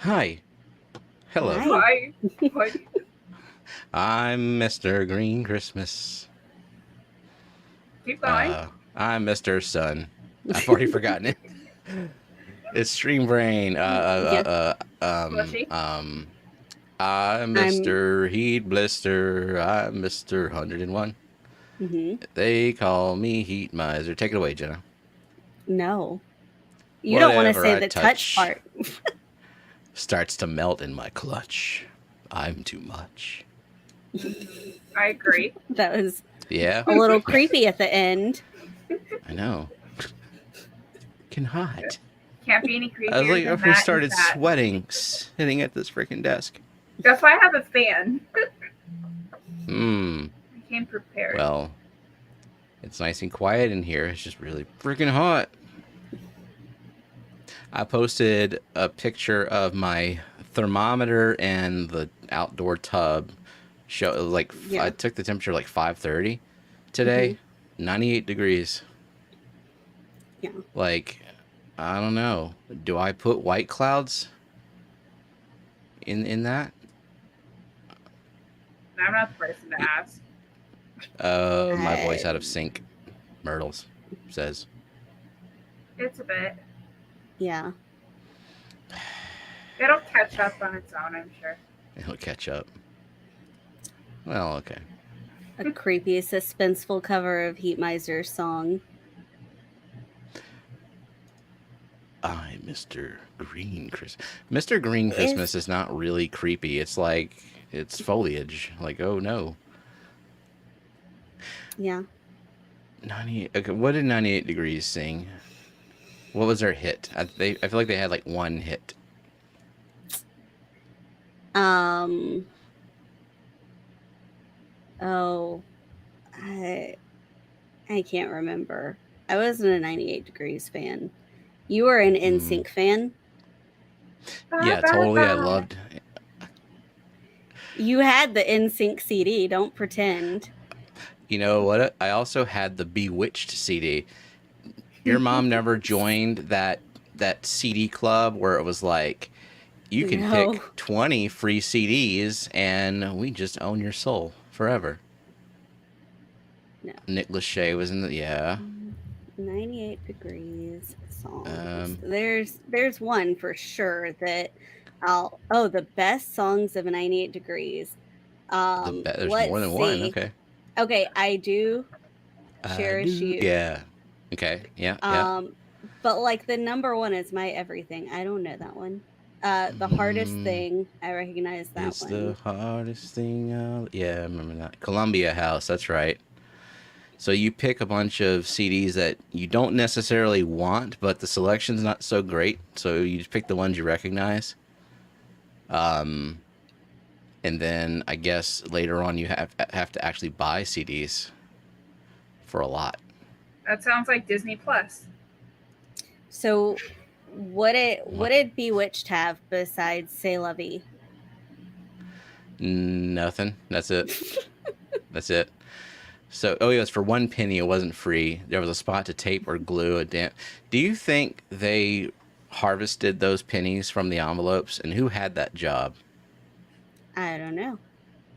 Hi. Hello. Hi. Why? Why? I'm Mr. Green Christmas. Keep going. I'm Mr. Sun. I've already forgotten it. It's Stream Brain. Yeah, Slushy. I'm I'm. Mr. Heat Blister. I'm Mr. 101. hmm They call me Heat Miser. Take it away, Jenna. No, you don't want to Whatever say I the touch touch part. starts to melt in my clutch. I'm too much. I agree. That was Yeah, a little creepy at the end. I know. Fucking hot. Can't be any I was creepier like, than I that. started sweating sitting at this freaking desk. That's why I have a fan. Hmm. I came prepared. Well, it's nice and quiet in here. It's just really freaking hot. I posted a picture of my thermometer and the outdoor tub. I took the temperature like 5:30 today. 98 degrees. Yeah. Like, I don't know. Do I put white clouds in that? I'm not the person to ask. My voice out of sync. Myrtles says. It's a bit. Yeah. It'll catch up on its own, I'm sure. It'll catch up. Well, okay. A creepy, suspenseful cover of Heat Miser's song. I'm Mr. Green Christmas. Mr. Green Christmas is not really creepy. It's like, it's foliage. Like, oh no. Yeah. 98. Okay, what did 98 Degrees sing? What was their hit? I feel like they had like one hit. Oh, I can't remember. I wasn't a 98 Degrees fan. You were an NSYNC fan? Yeah, totally. I loved. You had the NSYNC CD. Don't pretend. You know what? I also had the Bewitched CD. Your mom never joined that CD club where it was like, you can pick 20 free CDs and we just own your soul forever. No. Nick Lachey was in the 98 Degrees songs. There's one for sure that the best songs of 98 Degrees. There's more than one. Okay. Okay, I do cherish you. Yeah. Okay. Yeah. But like the number one is My Everything. I don't know that one. The Hardest Thing. I recognize that one. It's the hardest thing. Yeah, I remember that. Columbia House. That's right. So you pick a bunch of CDs that you don't necessarily want, but the selection's not so great. So you just pick the ones you recognize. And then I guess later on you have to actually buy CDs for a lot. That sounds like Disney Plus. So what did Bewitched have besides C'est La Vie? Nothing. That's it. That's it. So, it was for 1 penny. It wasn't free. There was a spot to tape or glue a damn. Do you think they harvested those pennies from the envelopes? And who had that job? I don't know.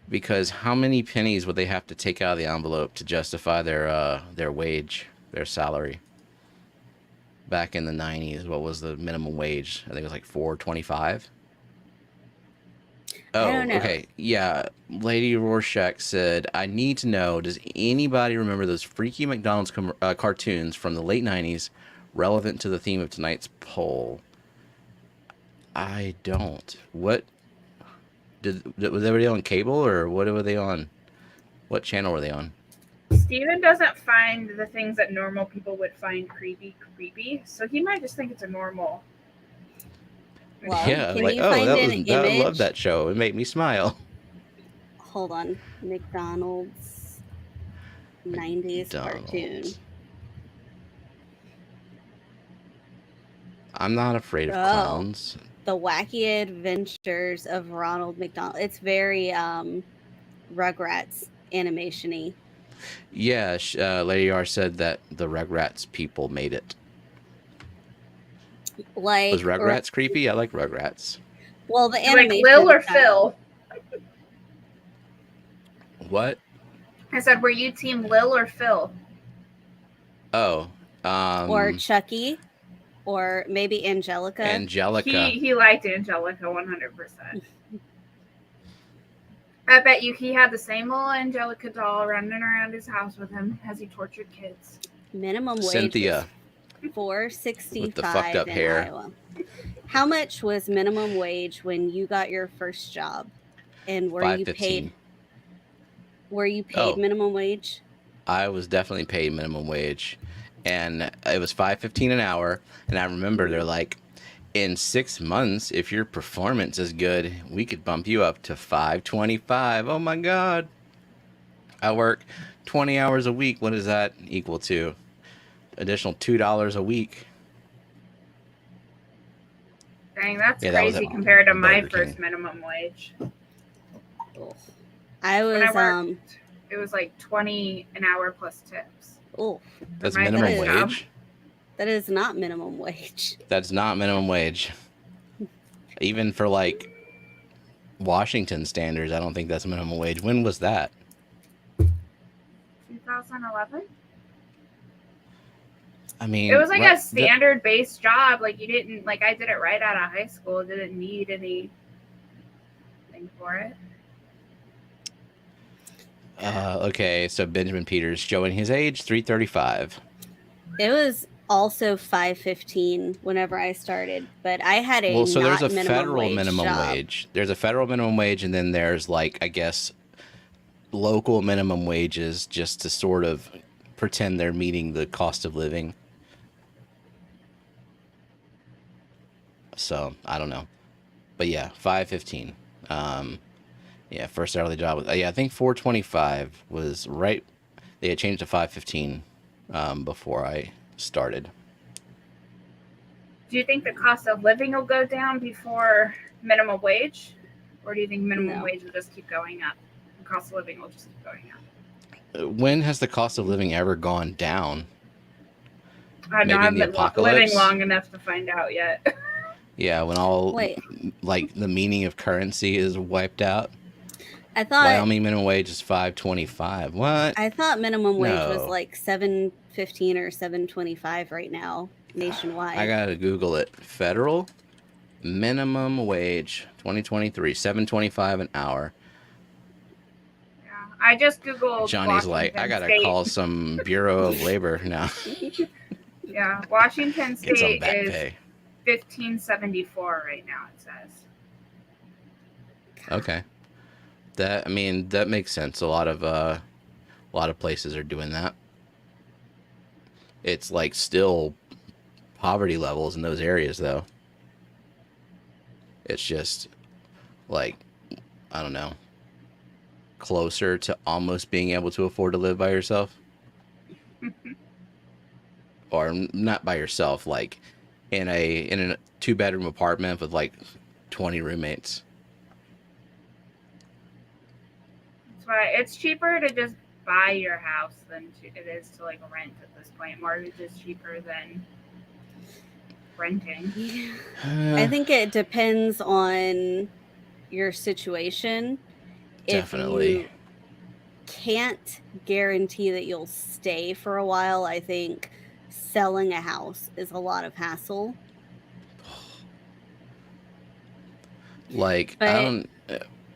Because how many pennies would they have to take out of the envelope to justify their wage, their salary? Back in the 90s, what was the minimum wage? I think it was like $4.25. Oh, okay. Yeah. Lady Rorschach said, I need to know, does anybody remember those freaky McDonald's cartoons from the late 90s relevant to the theme of tonight's poll? I don't. What? Was everybody on cable or what were they on? What channel were they on? Steven doesn't find the things that normal people would find creepy, so he might just think it's a normal. Well, yeah, like, I love that show. It made me smile. Hold on. McDonald's 90s cartoon. I'm not afraid of clowns. The Wacky Adventures of Ronald McDonald. It's very Rugrats animation-y. Yeah, Lady R said that the Rugrats people made it. Like, was Rugrats creepy? I like Rugrats. Well, the Like animation Lil or style. Phil? What? I said, were you team Lil or Phil? Oh, Or Chucky, or maybe Angelica. Angelica. He liked Angelica 100%. I bet you he had the same little Angelica doll running around his house with him as he tortured kids. Minimum wage Cynthia was $4.65 with the fucked up in hair. Iowa. How much was minimum wage when you got your first job? And were you paid? $5.15. Were you paid Oh. minimum wage? I was definitely paid minimum wage, and it was $5.15 an hour. And I remember they're like, in 6 months, if your performance is good, we could bump you up to $5.25. Oh my god! I work 20 hours a week. What does that equal to? Additional $2 a week. Dang, that's Yeah, that was crazy at compared to my Burger first King. minimum wage. Oh. I was When I worked, it was like 20 an hour plus tips. oh, That's my minimum first job. wage. that is not minimum wage. That's not minimum wage. Even for like Washington standards, I don't think that's minimum wage. When was that? 2011? I mean, It was like a standard based job. Like you didn't, like I did it right out of high school. Didn't need anything for it. Okay, so Benjamin Peters showing his age, 335. It was also $5.15 whenever I started, but I had a So there's a federal wage minimum job. wage. There's a federal minimum wage, and then there's like, I guess, local minimum wages just to sort of pretend they're meeting the cost of living. So I don't know, but yeah, $5.15. Yeah, first hourly job was, I think $4.25 was right. They had changed to $5.15 before I started. Do you think the cost of living will go down before minimum wage, or do you think minimum wage will just keep going up? The cost of living will just keep going up. When has the cost of living ever gone down? I know, I haven't been living long enough to find out yet. Yeah, when all like the meaning of currency is wiped out. I thought Wyoming minimum wage is $5.25. What? I thought minimum wage was like $7.15 or $7.25 right now nationwide. I gotta Google it. Federal minimum wage 2023, $7.25 an hour. Yeah, I just Googled. Johnny's Washington like, I gotta State. Call some Bureau of Labor now. Yeah, Washington State Get some back is pay. $15.74 right now. It says. Okay. That makes sense. A lot of places are doing that. It's like still poverty levels in those areas though. It's just like, I don't know, closer to almost being able to afford to live by yourself. Or not by yourself, like in a 2-bedroom apartment with like 20 roommates. That's why it's cheaper to just buy your house than it is to like rent at this point. Mortgage is cheaper than renting. I think it depends on your situation. Definitely. If you can't guarantee that you'll stay for a while, I think selling a house is a lot of hassle. Like,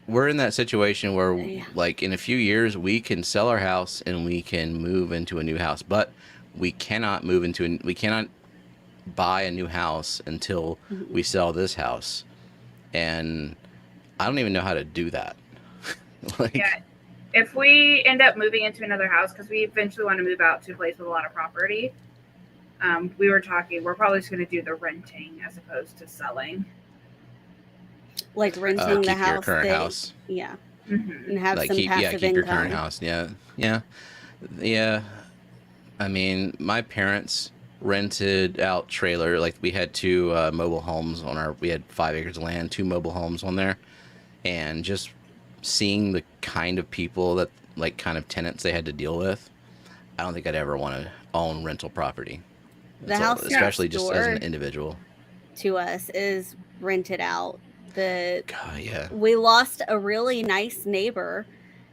we're in that situation where like in a few years we can sell our house and we can move into a new house, but we cannot we cannot buy a new house until we sell this house. And I don't even know how to do that. Like, yeah. If we end up moving into another house, because we eventually want to move out to a place with a lot of property, we were talking, we're probably just going to do the renting as opposed to selling. Like renting the house. Your current house. Yeah. Mm-hmm. And have like some keep passive income. Your current house. Yeah. I mean, my parents rented out trailer. Like we had 2 mobile homes we had 5 acres of land, 2 mobile homes on there. And just seeing the kind of people that, like, kind of tenants they had to deal with, I don't think I'd ever want to own rental property. The house especially just as an individual. To us is rented out The God, yeah. we lost a really nice neighbor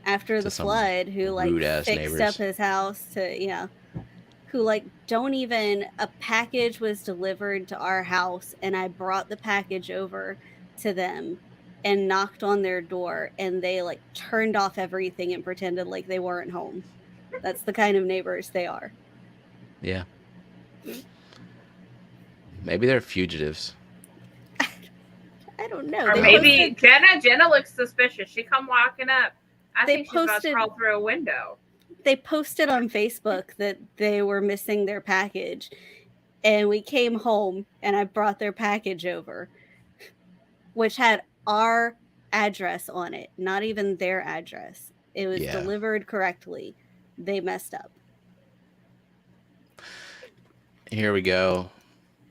after To the some flood who like rude-ass fixed up neighbors. his house to who like don't even a package was delivered to our house and I brought the package over to them and knocked on their door and they like turned off everything and pretended like they weren't home. That's the kind of neighbors they are. Yeah. Maybe they're fugitives. I don't know. Or They maybe posted, Jenna looks suspicious. She come walking up. I They think she's about to posted- crawl through a window. they posted on Facebook that they were missing their package. And we came home and I brought their package over, which had our address on it, not even their address. It was Yeah. delivered correctly. They messed up. Here we go.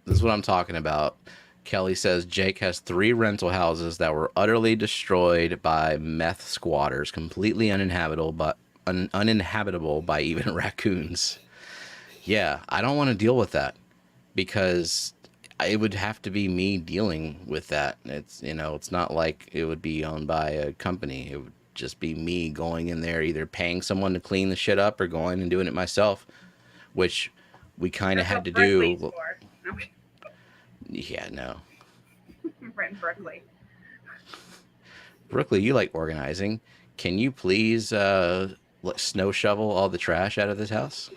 This is what I'm talking about. Kelly says Jake has 3 rental houses that were utterly destroyed by meth squatters, completely uninhabitable, uninhabitable by even raccoons. Yeah, I don't want to deal with that because it would have to be me dealing with that. It's it's not like it would be owned by a company. It would just be me going in there, either paying someone to clean the shit up or going and doing it myself, which we kind of had to do. No. Yeah, no. Right in Berkeley. Brooklyn, you like organizing. Can you please snow shovel all the trash out of this house?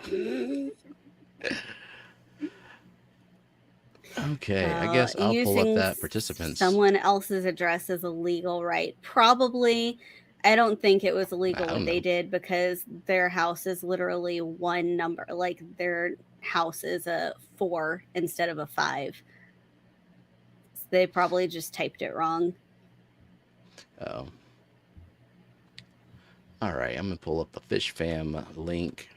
Okay, I guess I'll pull up that participants. Someone else's address is a legal right. Probably. I don't think it was illegal what they did because their house is literally one number. Like their house is a 4 instead of a 5. So they probably just typed it wrong. Oh. All right, I'm going to pull up the Fish Fam link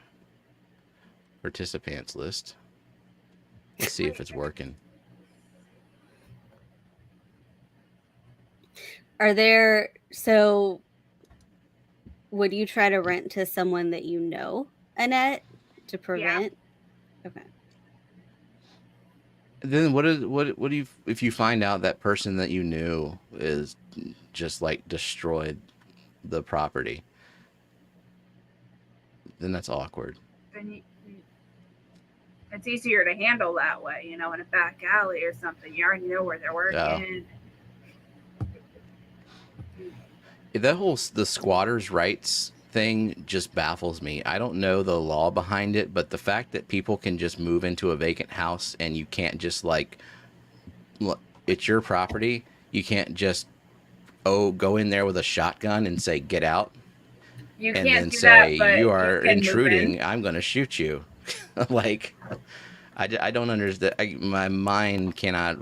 participants list. Let's see if it's working. Would you try to rent to someone that you know, Annette, to prevent? Yeah. Okay. Then what do you, if you find out that person that you knew is just like destroyed the property? Then that's awkward. Then it's easier to handle that way, in a back alley or something. You already know where they're working. The squatters' rights thing just baffles me. I don't know the law behind it, but the fact that people can just move into a vacant house and you can't just it's your property. You can't just go in there with a shotgun and say get out. You and can't then do say that, you are intruding. I'm going to shoot you. I don't understand. My mind cannot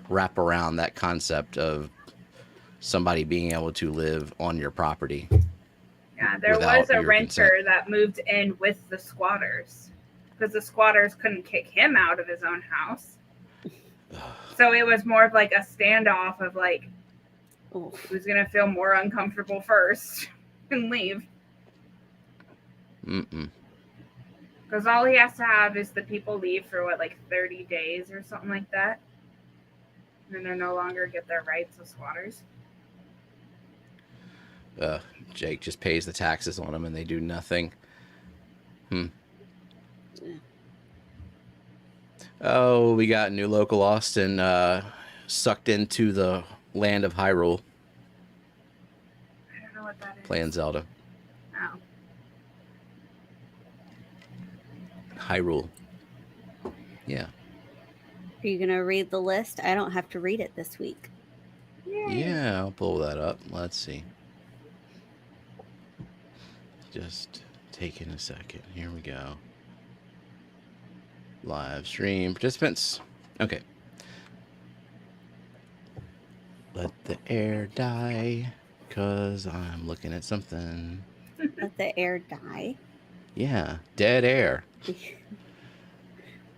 wrap around that concept of somebody being able to live on your property. Yeah, there was a renter that moved in with the squatters because the squatters couldn't kick him out of his own house. So it was more of like a standoff of who's going to feel more uncomfortable first and leave. Because all he has to have is the people leave for 30 days or something like that. And then they no longer get their rights as squatters. Jake just pays the taxes on them and they do nothing. Oh, we got new local Austin sucked into the land of Hyrule. I don't know what that is. Playing Zelda. Oh. Hyrule. Yeah. Are you going to read the list? I don't have to read it this week. Yay. Yeah, I'll pull that up. Let's see. Just taking a second. Here we go. Live stream participants. Okay. Let the air die, because I'm looking at something. Let the air die? Yeah, dead air.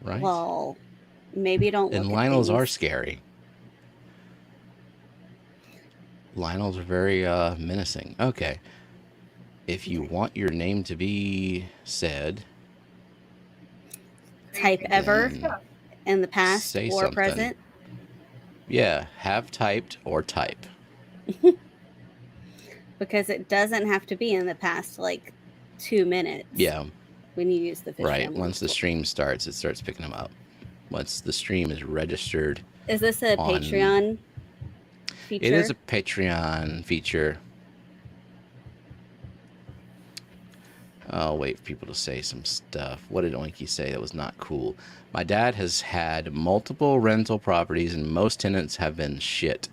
Right? Well, maybe don't look and at Lionels things. Are scary. Lionels are very menacing. Okay. If you want your name to be said, type ever in the past say or something. present. Yeah, have typed or type. Because it doesn't have to be in the past, like, 2 minutes. Yeah. When you use the fish Right. family. Once the stream starts, it starts picking them up. Once the stream is registered. Is this a Patreon feature? It is a Patreon feature. I'll wait for people to say some stuff. What did Oinky say that was not cool? My dad has had multiple rental properties and most tenants have been shit.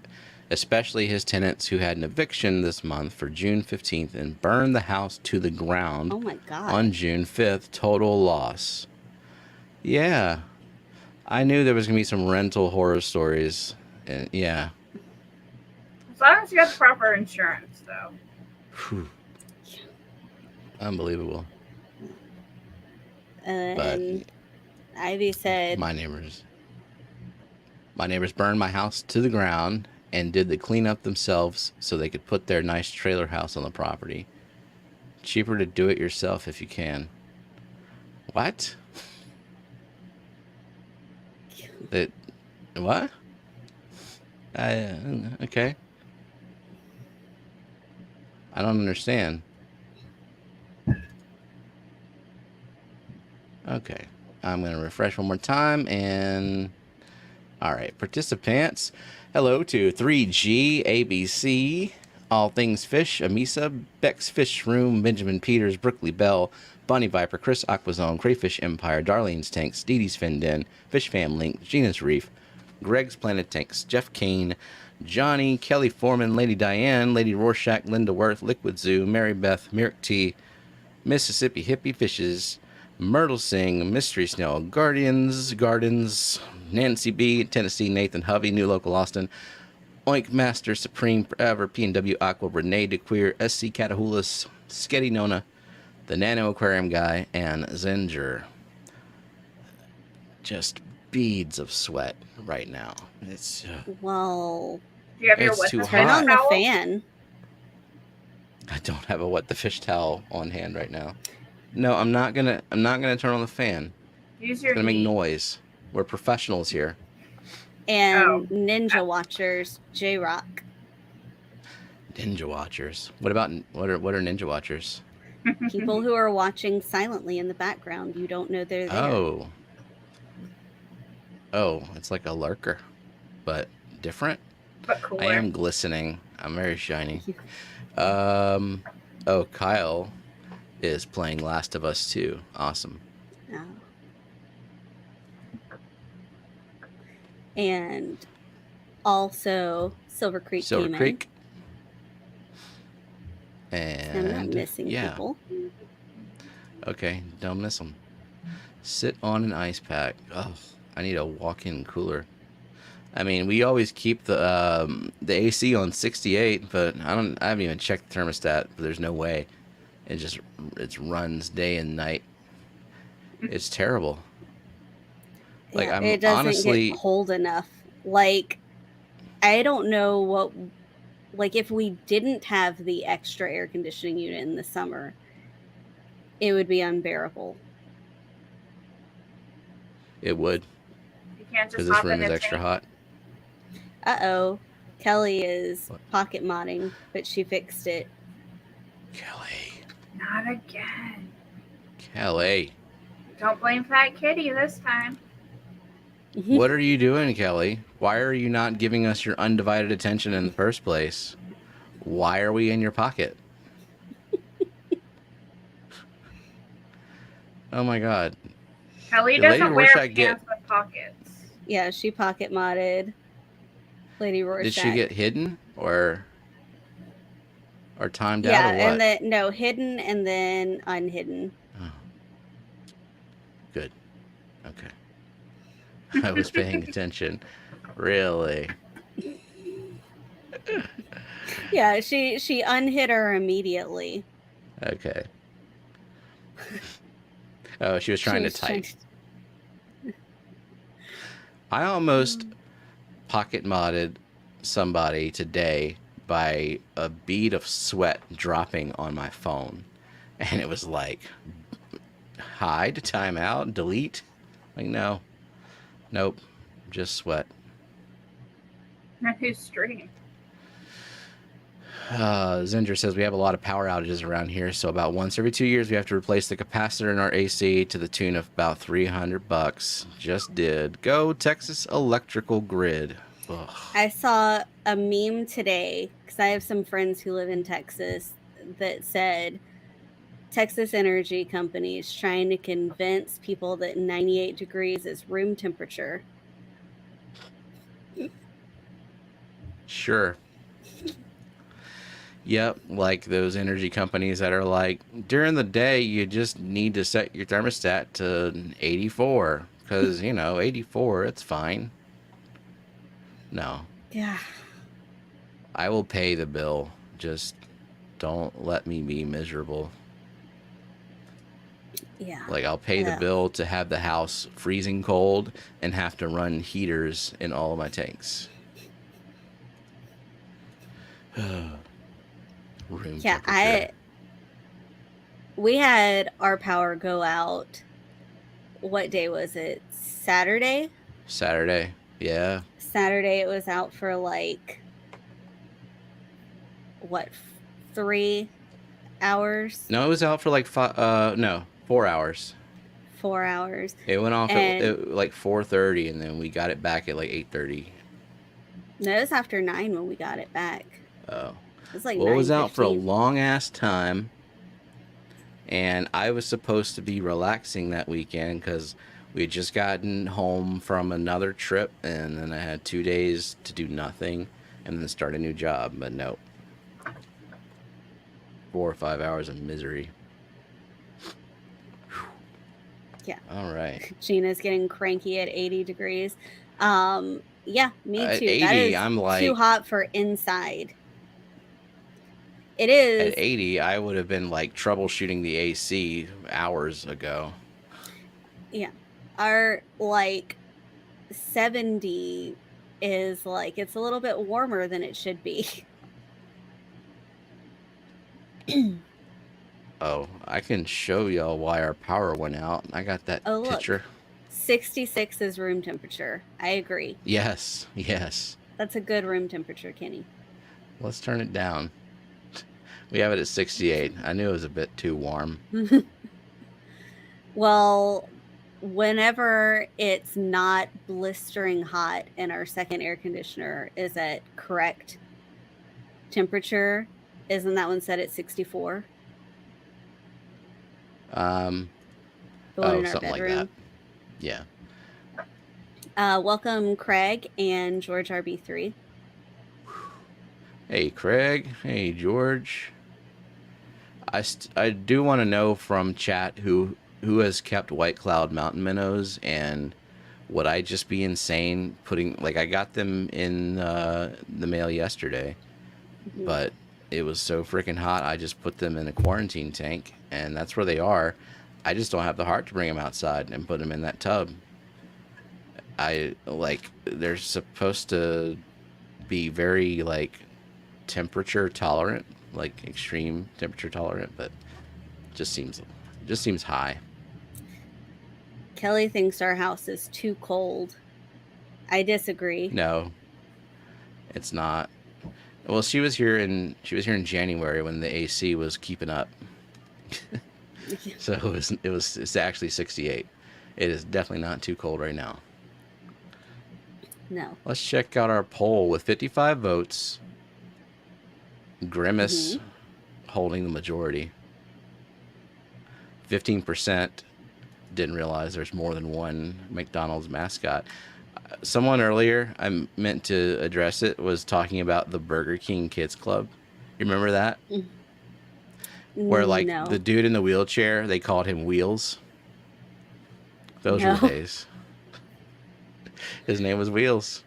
Especially his tenants who had an eviction this month for June 15th and burned the house to the ground. Oh my God. On June 5th. Total loss. Yeah. I knew there was going to be some rental horror stories. And yeah. As long as you have proper insurance, though. Whew. Unbelievable. And Ivy said, my neighbors burned my house to the ground and did the cleanup themselves so they could put their nice trailer house on the property. Cheaper to do it yourself if you can. What? What? Okay. I don't understand. Okay. I'm going to refresh one more time and... Alright, participants. Hello to 3G, ABC, All Things Fish, Amisa, Beck's Fish Room, Benjamin Peters, Brookley Bell, Bonnie Viper, Chris Aquazone, Crayfish Empire, Darlene's Tanks, Dee Dee's Fin Den, Fish Fam Link, Gina's Reef, Greg's Planet Tanks, Jeff Kane, Johnny, Kelly Foreman, Lady Diane, Lady Rorschach, Linda Worth, Liquid Zoo, Mary Beth, Mirk T, Mississippi Hippie Fishes, Myrtle Sing, Mystery Snail, Gardens, Nancy B, Tennessee, Nathan Hovey, New Local Austin, Oink Master, Supreme Forever, P&W Aqua, Renee DeQueer, SC Catahoulous, Sketty Nona, the Nano Aquarium Guy, and Zinger. Just beads of sweat right now. It's well, do you have your it's too turn hot. on the fan. I don't have a What the Fish towel on hand right now. No, I'm not gonna turn on the fan. Use your It's gonna make noise. We're professionals here. And Ninja Watchers, J-Rock. Ninja Watchers. What are Ninja Watchers? People who are watching silently in the background. You don't know they're there. Oh, it's like a lurker, but different. But cooler. I am glistening. I'm very shiny. Kyle is playing Last of Us 2. Awesome. Oh. And also Silver Creek Gaming. And I'm not missing people. Okay, don't miss them. Sit on an ice pack. Oh, I need a walk-in cooler. I mean, we always keep the AC on 68, but I haven't even checked the thermostat. But there's no way. It runs day and night. It's terrible. Like, Yeah, I'm it doesn't honestly get cold enough. Like, I don't know what. Like, if we didn't have the extra air conditioning unit in the summer, it would be unbearable. It would. You can't just because this room is extra hot. Uh-oh. Kelly is pocket modding, but she fixed it. Kelly. Not again. Kelly. Don't blame Fat Kitty this time. What are you doing, Kelly? Why are you not giving us your undivided attention in the first place? Why are we in your pocket? Oh my God. Kelly doesn't wear pants with pockets. Yeah, she pocket modded Lady Rorschach. Did she get hidden or timed out or what? Yeah, and then hidden and then unhidden. Oh. Good. Okay. I was paying attention. Really? Yeah, she unhid her immediately. Okay. Oh, she was trying to type. I almost pocket modded somebody today by a bead of sweat dropping on my phone. And it was like, hide, timeout, delete. Like, no. Nope. Just sweat. And whose stream? Zinger says we have a lot of power outages around here, so about once every 2 years we have to replace the capacitor in our AC to the tune of about $300. Just did. Go Texas Electrical Grid. Ugh. I saw a meme today because I have some friends who live in Texas that said Texas Energy Company is trying to convince people that 98 degrees is room temperature. Sure. Yep, like those energy companies that are like, during the day, you just need to set your thermostat to 84 because, 84, it's fine. No. Yeah. I will pay the bill. Just don't let me be miserable. Yeah. Like, I'll pay the bill to have the house freezing cold and have to run heaters in all of my tanks. Room temperature. We had our power go out. What day was it? Saturday? Saturday, yeah. Saturday it was out for like, what, 3 hours? No, it was out for like 4 hours. 4 hours. It went off at like 4:30, and then we got it back at like 8:30. No, it was after 9 when we got it back. Oh. It was like well, it was out for a 9:15. long ass time, and I was supposed to be relaxing that weekend because we had just gotten home from another trip, and then I had 2 days to do nothing and then start a new job. But no, 4 or 5 hours of misery. Yeah. All right. Gina's getting cranky at 80 degrees. Yeah, me too. At 80, that is I'm like too hot for inside. It is. At 80, I would have been like troubleshooting the AC hours ago. Yeah. Our like 70 is like, it's a little bit warmer than it should be. Oh, I can show y'all why our power went out. I got that picture. Look. 66 is room temperature. I agree. Yes. That's a good room temperature, Kenny. Let's turn it down. We have it at 68. I knew it was a bit too warm. Well, whenever it's not blistering hot and our second air conditioner is at correct temperature, isn't that one set at 64? The one in our something bedroom. like that. Yeah. Welcome, Craig and George RB3. Hey, Craig. Hey, George. I do want to know from chat who has kept White Cloud mountain minnows, and would I just be insane putting, like, I got them in the mail yesterday, but it was so freaking hot, I just put them in a quarantine tank, and that's where they are. I just don't have the heart to bring them outside and put them in that tub. They're supposed to be very, like, temperature tolerant, like extreme temperature tolerant, but just seems high. Kelly thinks our house is too cold. I disagree. No, it's not. Well, she was here in January when the AC was keeping up. So it's actually 68. It is definitely not too cold right now. No. Let's check out our poll with 55 votes. Grimace holding the majority. 15% didn't realize there's more than one McDonald's mascot. Someone earlier, I meant to address it, was talking about the Burger King Kids Club. You remember that? Where, like, the dude in the wheelchair, they called him Wheels. Those were the days. His name was Wheels.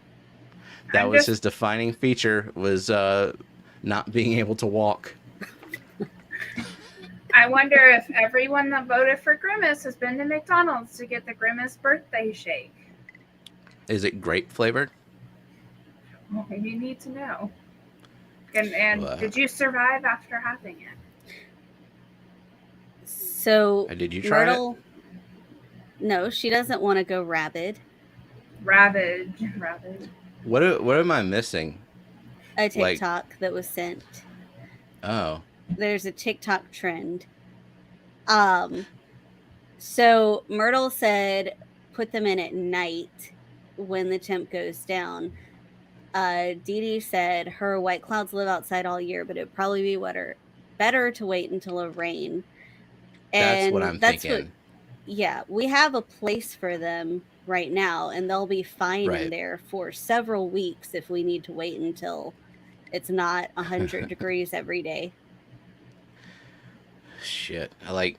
That was his defining feature, was not being able to walk. I wonder if everyone that voted for Grimace has been to McDonald's to get the Grimace birthday shake. Is it grape flavored? Well, you need to know. And did you survive after having it? So did you try it? No, she doesn't want to go rabid. Ravage. What am I missing? A TikTok that was sent. Oh. There's a TikTok trend. So Myrtle said put them in at night when the temp goes down. Dee Dee said her white clouds live outside all year, but it'd probably be better to wait until a rain. And that's what I'm thinking. Yeah, we have a place for them right now, and they'll be fine in there for several weeks if we need to wait until it's not 100 degrees every day. Shit. I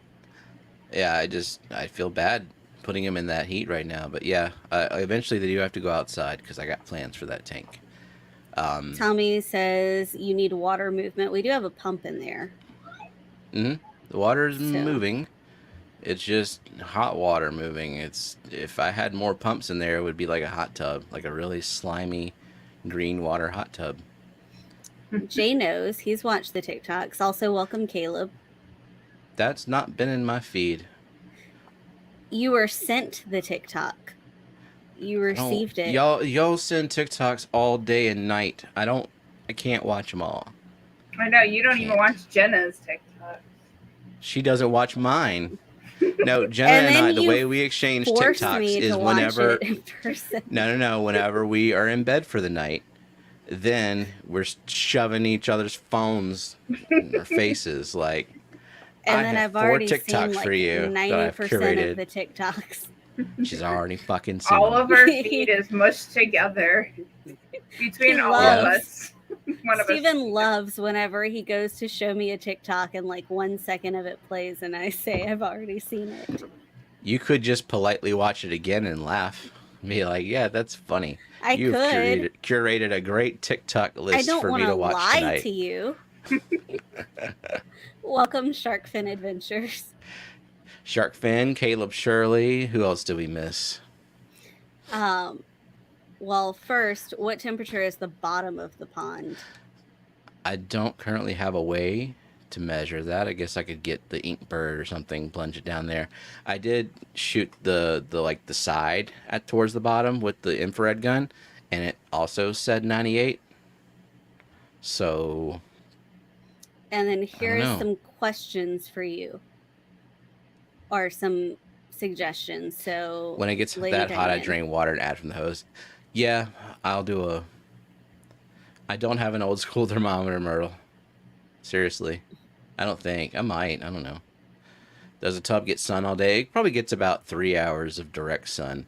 feel bad putting them in that heat right now. But yeah, eventually they do have to go outside because I got plans for that tank. Tommy says you need water movement. We do have a pump in there. The water's moving. It's just hot water moving. If I had more pumps in there, it would be like a hot tub, like a really slimy green water hot tub. Jay knows. He's watched the TikToks. Also, welcome Caleb. That's not been in my feed. You were sent the TikTok. You received it. Y'all send TikToks all day and night. I can't watch them all. I know, you don't even watch Jenna's TikTok. She doesn't watch mine. No, Jenna and I, the way we exchange TikToks is whenever whenever we are in bed for the night, then we're shoving each other's phones in our faces like. And then I've already TikToks seen for you 90% of the TikToks. She's already fucking seen all of our feed is mushed together between all of us. Steven loves whenever he goes to show me a TikTok and like 1 second of it plays and I say I've already seen it. You could just politely watch it again and laugh. Be like, yeah, that's funny. You've curated a great TikTok list for me to watch tonight. I don't want to lie to you. Welcome, Sharkfin Adventures. Sharkfin, Caleb Shirley. Who else do we miss? Well, first, what temperature is the bottom of the pond? I don't currently have a way to measure that. I guess I could get the ink bird or something, plunge it down there. I did shoot the side towards the bottom with the infrared gun, and it also said 98. So. And then here's some questions for you, or some suggestions. So when it gets that hot, I drain water and add from the hose. Yeah, I'll do I don't have an old school thermometer, Myrtle. Seriously. I don't think. I might. I don't know. Does a tub get sun all day? It probably gets about 3 hours of direct sun.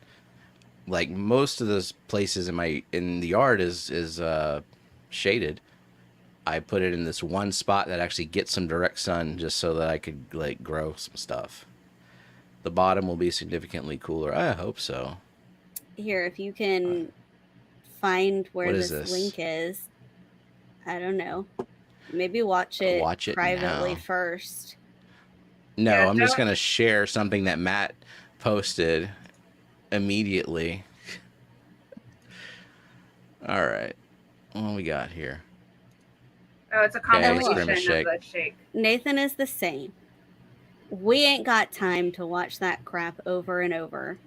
Like most of those places in the yard is shaded. I put it in this one spot that actually gets some direct sun just so that I could like grow some stuff. The bottom will be significantly cooler. I hope so. Here, if you can find where this link is, I don't know. Maybe watch it privately first. No, I'm just going to share something that Matt posted immediately. All right. What we got here? Oh, it's a compilation of the shake. Nathan is the same. We ain't got time to watch that crap over and over.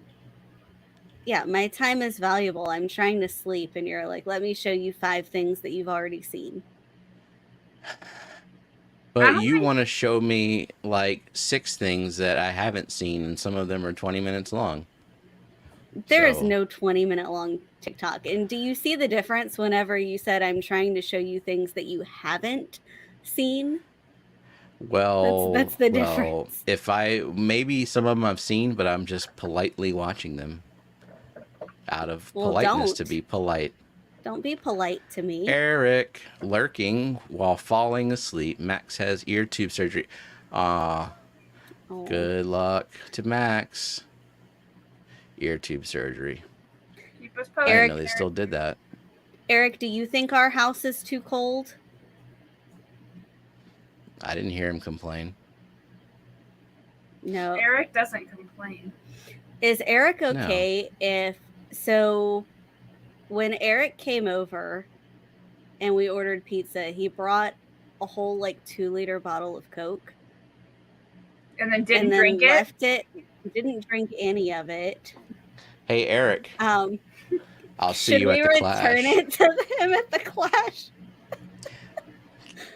Yeah, my time is valuable. I'm trying to sleep, and you're like, let me show you 5 things that you've already seen. But you want to show me like 6 things that I haven't seen, and some of them are 20 minutes long. There is no 20-minute long TikTok. And do you see the difference whenever you said I'm trying to show you things that you haven't seen? Well, that's the difference. Maybe some of them I've seen, but I'm just politely watching them out of politeness to be polite. Don't be polite to me. Eric, lurking while falling asleep. Max has ear tube surgery. Good luck to Max. Ear tube surgery. I didn't know they still did that. Eric, do you think our house is too cold? I didn't hear him complain. No. Eric doesn't complain. Is Eric okay when Eric came over and we ordered pizza, he brought a whole 2-liter bottle of Coke. And then drink it? Didn't drink any of it. Hey, Eric. I'll see Should you we at the return Clash. it to him at the Clash?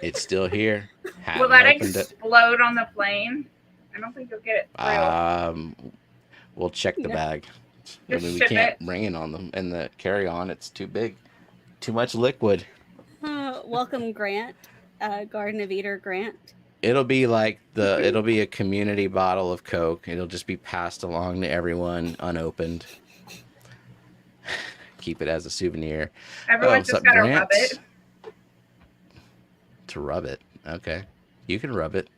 It's still here. Will Haven't that opened it. explode on the plane? I don't think you'll get it through. We'll check the No. bag. I Just mean, we ship can't it. bring it on them in the carry-on. It's too big. Too much liquid. Welcome, Grant. Garden of Eater Grant. It'll be like it'll be a community bottle of Coke. It'll just be passed along to everyone unopened. Keep it as a souvenir. Everyone just gotta rub it. To rub it. Okay. You can rub it.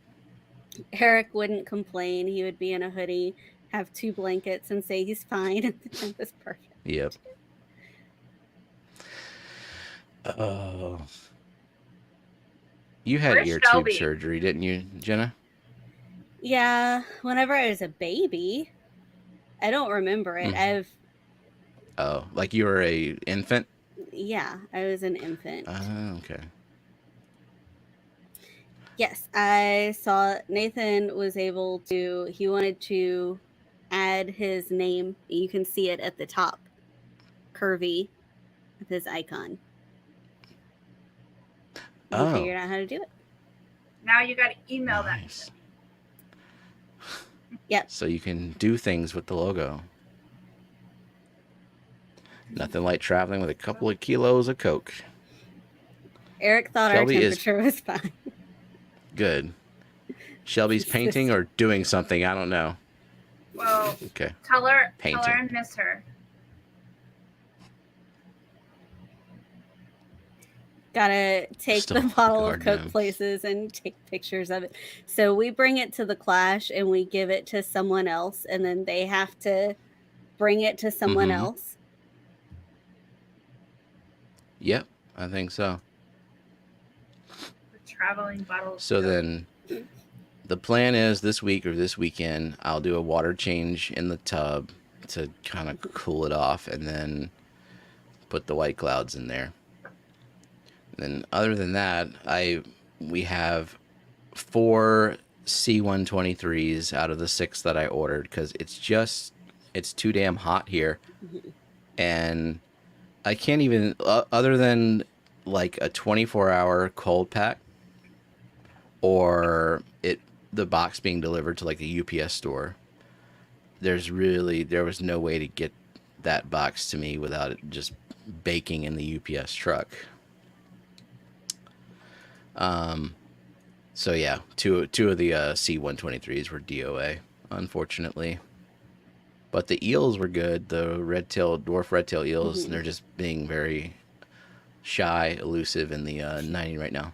Eric wouldn't complain. He would be in a hoodie, have 2 blankets, and say he's fine. And it was perfect. Yep. Oh. You had Where's ear Shelby? tube surgery, didn't you, Jenna? Yeah, whenever I was a baby. I don't remember it. Oh, like you were a infant? Yeah, I was an infant. Oh, okay. Yes, I saw Nathan was able to, he wanted to add his name. You can see it at the top, curvy, with his icon. And he figured out how to do it. Now you gotta email Nice. that. Yep. So you can do things with the logo. Nothing like traveling with a couple of kilos of Coke. Eric thought Shelby our is- temperature was fine. Good. Shelby's painting or doing something. I don't know. Well, Okay. tell her Painting. I miss her. Gotta take Still the bottle of hard Coke to- places and take pictures of it. So we bring it to the Clash and we give it to someone else, and then they have to bring it to someone Mhm. else. Yep, I think so. The traveling bottle. of So Coke. then the plan is this week or this weekend, I'll do a water change in the tub to kind of cool it off and then put the white clouds in there. Then other than that, we have 4 C123s out of the 6 that I ordered because it's too damn hot here. And I can't even, other than like a 24-hour cold pack or the box being delivered to like a UPS store, there was no way to get that box to me without it just baking in the UPS truck. So yeah, two of the C123s were DOA, unfortunately. But the eels were good. The dwarf red-tailed eels, and they're just being very shy, elusive in the 90 right now.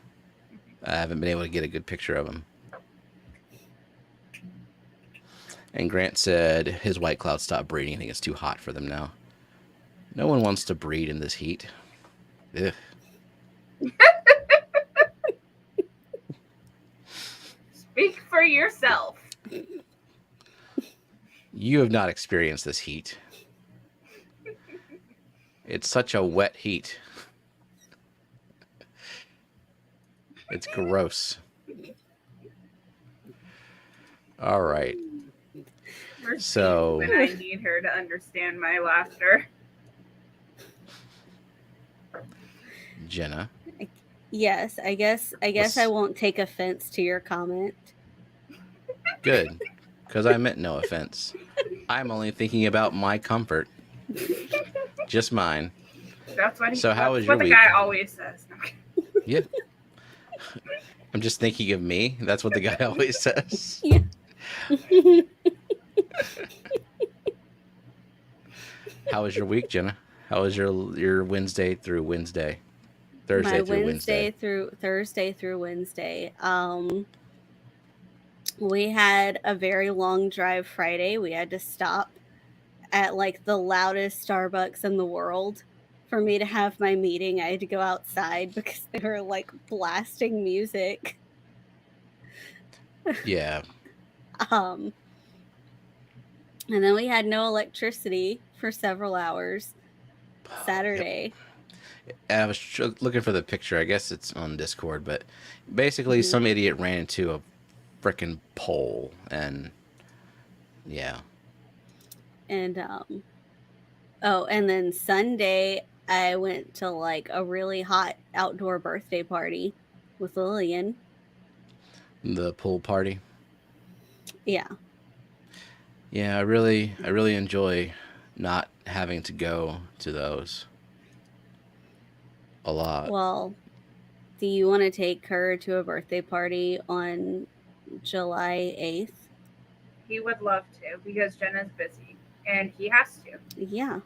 I haven't been able to get a good picture of them. And Grant said his white cloud stopped breeding. I think it's too hot for them now. No one wants to breed in this heat. Ugh. Speak for yourself. You have not experienced this heat. It's such a wet heat. It's gross. All right. So when I need her to understand my laughter. Jenna. Yes, I guess I won't take offense to your comment. Good. Because I meant no offense. I'm only thinking about my comfort. Just mine. That's what How was that's your what the week? guy always says. Yeah. I'm just thinking of me. That's what the guy always says. Yeah. How was your week, Jenna? How was your Wednesday through Wednesday? Thursday through Thursday through Wednesday. We had a very long drive Friday. We had to stop at like the loudest Starbucks in the world for me to have my meeting. I had to go outside because they were like blasting music. Yeah. And then we had no electricity for several hours Saturday. I was looking for the picture. I guess it's on Discord, but basically some idiot ran into a freaking pole, and yeah. And Oh, and then Sunday I went to like a really hot outdoor birthday party with Lillian. The pool party. Yeah. Yeah, I really enjoy not having to go to those a lot. Well, do you want to take her to a birthday party on July 8th? He would love to because Jenna's busy and he has to. Yeah.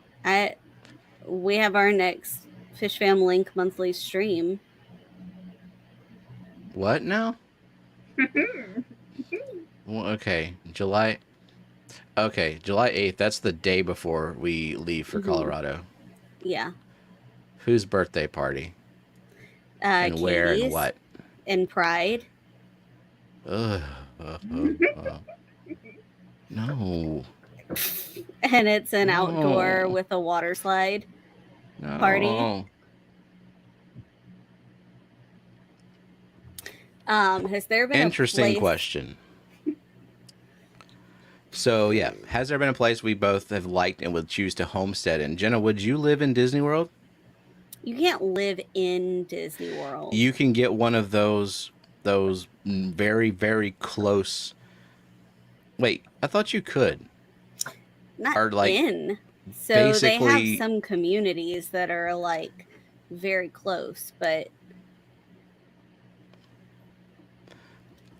We have our next Fish Fam Link monthly stream. What now? Well, okay, July 8th. That's the day before we leave for Colorado. Yeah. Whose birthday party? And Katie's where and what? In Pride. No. And it's an outdoor with a water slide party. Has there been interesting question? So yeah, has there been a place we both have liked and would choose to homestead in? Jenna, would you live in Disney World? You can't live in Disney World. You can get one of those very, very close. Wait, I thought you could. Not in. So they have some communities that are like very close, but.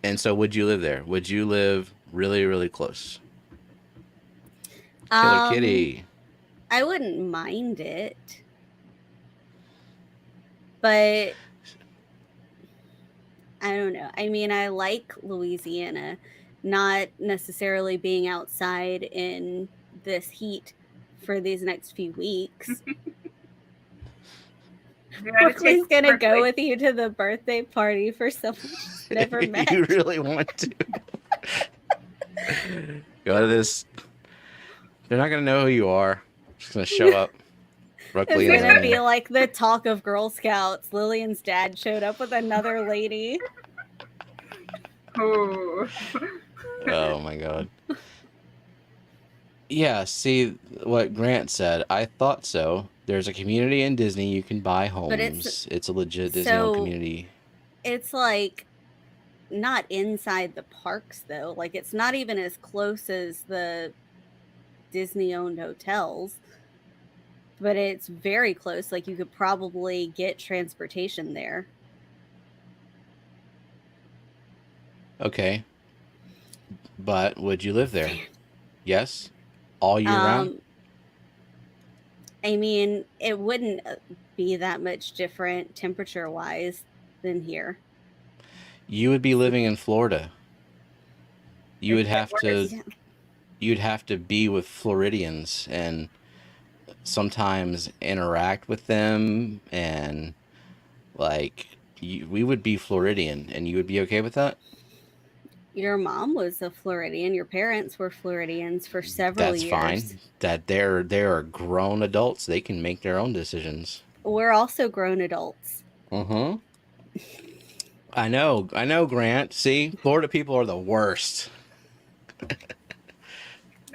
And so would you live there? Would you live really, really close? Killer Kitty. I wouldn't mind it. But I don't know. I mean, I like Louisiana, not necessarily being outside in this heat for these next few weeks. Brooklyn's gonna go with you to the birthday party for someone she's never met. You really want to go to this? They're not gonna know who you are. Just gonna show up. Brooklyn. It's gonna be like the talk of Girl Scouts. Lillian's dad showed up with another lady. Oh my god. Yeah, see what Grant said. I thought so. There's a community in Disney you can buy homes. But it's a legit Disney-owned community. It's like not inside the parks though. Like it's not even as close as the Disney-owned hotels. But it's very close. Like you could probably get transportation there. Okay. But would you live there? Yes? All year round? I mean, it wouldn't be that much different temperature-wise than here. You would be living in Florida. You would have to... You'd have to be with Floridians and sometimes interact with them, and like we would be Floridian, and you would be okay with that? Your mom was a Floridian. Your parents were Floridians for several years. That's fine. That they're grown adults. They can make their own decisions. We're also grown adults. I know, Grant. See, Florida people are the worst.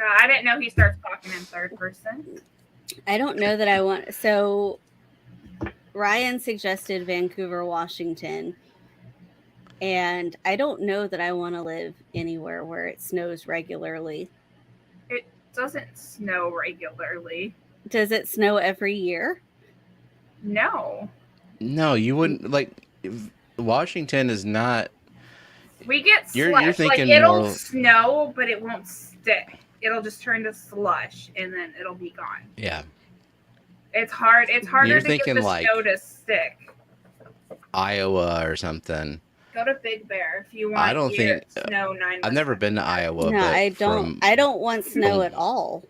I didn't know he starts talking in third person. I don't know that I want... So, Ryan suggested Vancouver, Washington. And I don't know that I want to live anywhere where it snows regularly. It doesn't snow regularly. Does it snow every year? No. No, you wouldn't. Like, Washington is not... We get slush. You're thinking like, it'll snow, but it won't stick. It'll just turn to slush, and then it'll be gone. Yeah. It's hard. It's harder to get the snow to stick. Iowa or something. Go to Big Bear if you want. I don't think snow 9 months. I've never been to Iowa. No, but I don't. I don't want snow at all.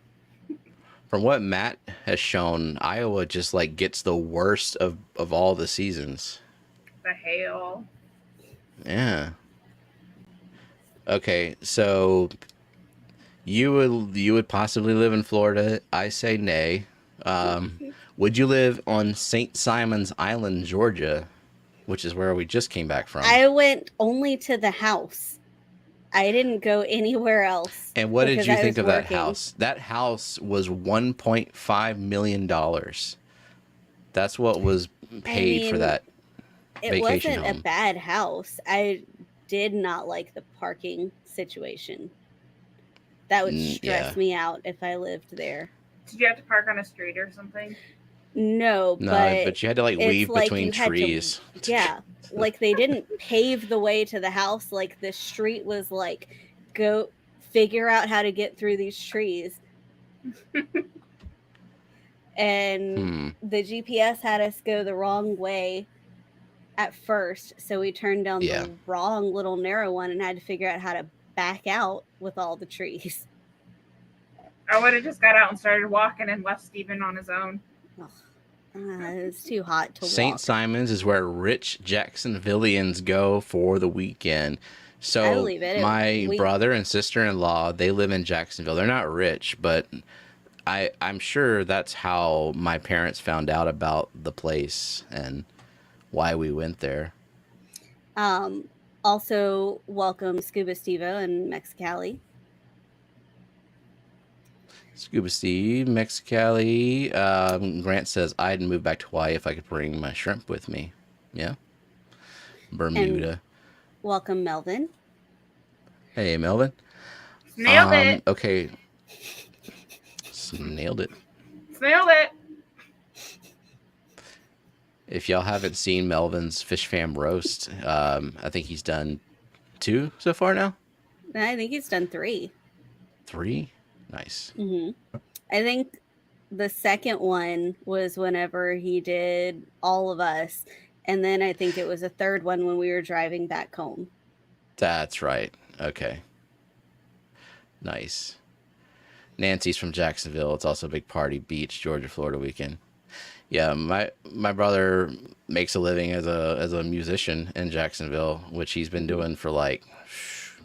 From what Matt has shown, Iowa just like gets the worst of all the seasons. The hail. Yeah. Okay, so you would possibly live in Florida. I say nay. Would you live on St. Simon's Island, Georgia, which is where we just came back from? I went only to the house. I didn't go anywhere else. And what did because you I think was of that working. house? That house was $1.5 million. That's what was paid for that it vacation wasn't a home. bad house. I did not like the parking situation. That would stress Yeah. me out if I lived there. Did you have to park on a street or something? No, No, but you had to like it's weave like between you had trees. to, yeah, like they didn't pave the way to the house. Like the street was like, go figure out how to get through these trees. And the GPS had us go the wrong way at first, so we turned down Yeah. the wrong little narrow one and had to figure out how to back out with all the trees. I would have just got out and started walking and left Steven on his own. It's too hot to walk. St. Simon's is where rich Jacksonvillians go for the weekend. So my brother and sister-in-law, they live in Jacksonville. They're not rich, but I'm sure that's how my parents found out about the place and why we went there. Also, welcome Scuba Stevo and Mexicali. Scuba Steve, Mexicali. Grant says I'd move back to Hawaii if I could bring my shrimp with me. Yeah. Bermuda. And welcome Melvin. Hey, Melvin. Nailed it. Okay. Nailed it. Nailed it. If y'all haven't seen Melvin's Fish Fam roast, I think he's done 2 so far now. I think he's done 3. 3? Nice. Mm-hmm. I think the second one was whenever he did all of us, and then I think it was a third one when we were driving back home. That's right. Okay. Nice. Nancy's from Jacksonville. It's also a big party beach, Georgia, Florida weekend. Yeah, my brother makes a living as a musician in Jacksonville, which he's been doing for like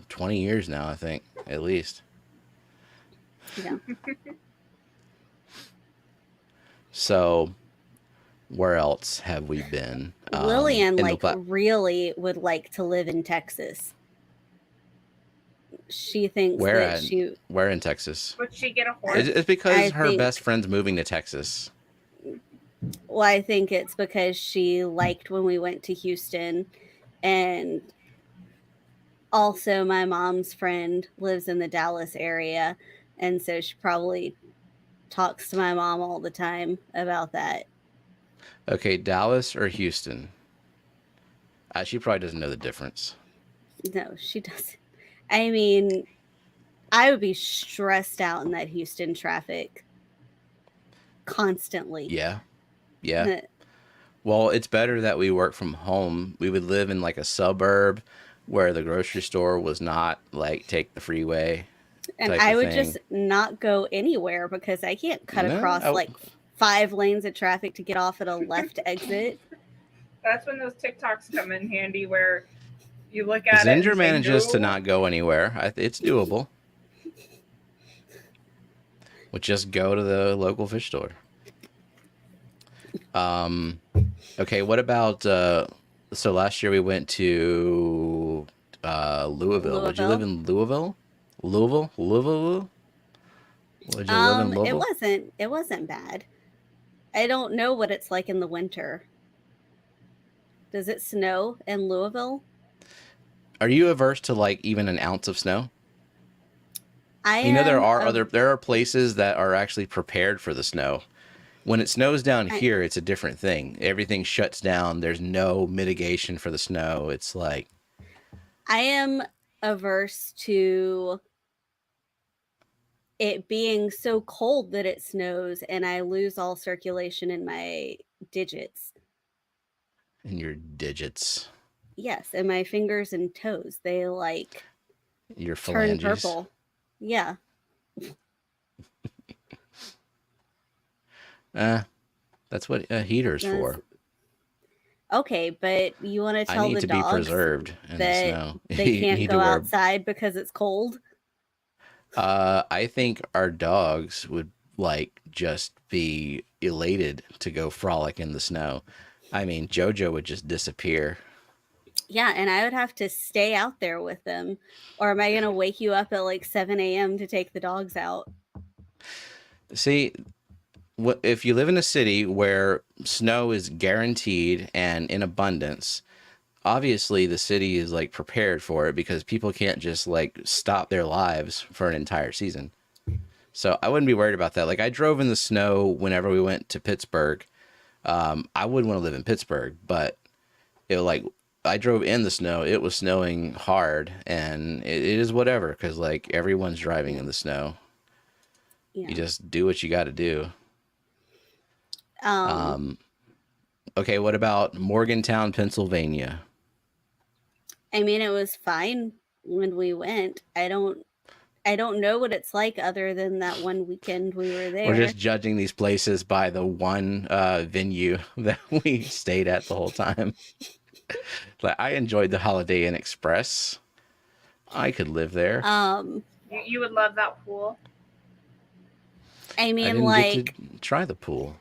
20 years now, I think, at least. Yeah. So, where else have we been? Lillian really would like to live in Texas. She thinks where in Texas? Would she get a horse? It's because her best friend's moving to Texas. Well, I think it's because she liked when we went to Houston, and also my mom's friend lives in the Dallas area, and so she probably talks to my mom all the time about that. Okay, Dallas or Houston? She probably doesn't know the difference. No, she doesn't. I mean, I would be stressed out in that Houston traffic constantly. Yeah. Well, it's better that we work from home. We would live in like a suburb where the grocery store was not like take the freeway. And I would just not go anywhere because I can't cut across like 5 lanes of traffic to get off at a left exit. That's when those TikToks come in handy where you look at Zinger manages to not go anywhere. It's doable. We'll just go to the local fish store. Okay, what about so last year we went to Louisville. Would you live in Louisville? Louisville? Would you live in Louisville? It wasn't bad. I don't know what it's like in the winter. Does it snow in Louisville? Are you averse to like even an ounce of snow? There are places that are actually prepared for the snow. When it snows down here, it's a different thing. Everything shuts down. There's no mitigation for the snow. It's like I am averse to it being so cold that it snows and I lose all circulation in my digits. In your digits? Yes, and my fingers and toes. They like your phalanges. Turn purple. Yeah. That's what a heater's for. Okay, but you want to tell the dogs be preserved in that the snow. They can't go outside because it's cold? I think our dogs would like just be elated to go frolic in the snow. I mean, JoJo would just disappear. Yeah, and I would have to stay out there with them. Or am I going to wake you up at like 7 a.m. to take the dogs out? See, if you live in a city where snow is guaranteed and in abundance, obviously the city is like prepared for it because people can't just like stop their lives for an entire season. So I wouldn't be worried about that. Like I drove in the snow whenever we went to Pittsburgh. I wouldn't want to live in Pittsburgh, but like I drove in the snow. It was snowing hard, and it is whatever because like everyone's driving in the snow. Yeah. You just do what you got to do. Okay, what about Morgantown, Pennsylvania? I mean, it was fine when we went. I don't know what it's like other than that one weekend we were there. We're just judging these places by the one venue that we stayed at the whole time. Like I enjoyed the Holiday Inn Express. I could live there. You would love that pool. I mean, I didn't get to try the pool.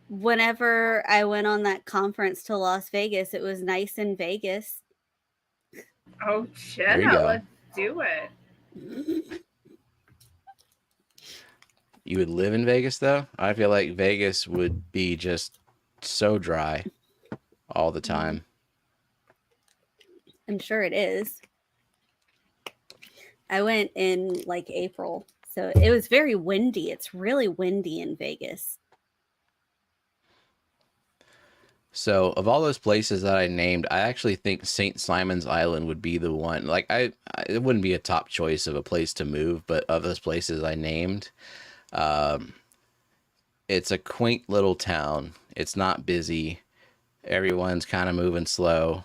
Whenever I went on that conference to Las Vegas, it was nice in Vegas. Oh, Jenna, let's do it. You would live in Vegas, though? I feel like Vegas would be just so dry all the time. I'm sure it is. I went in like April, so it was very windy. It's really windy in Vegas. So, of all those places that I named, I actually think St. Simon's Island would be the one. Like, it wouldn't be a top choice of a place to move, but of those places I named, it's a quaint little town. It's not busy. Everyone's kind of moving slow.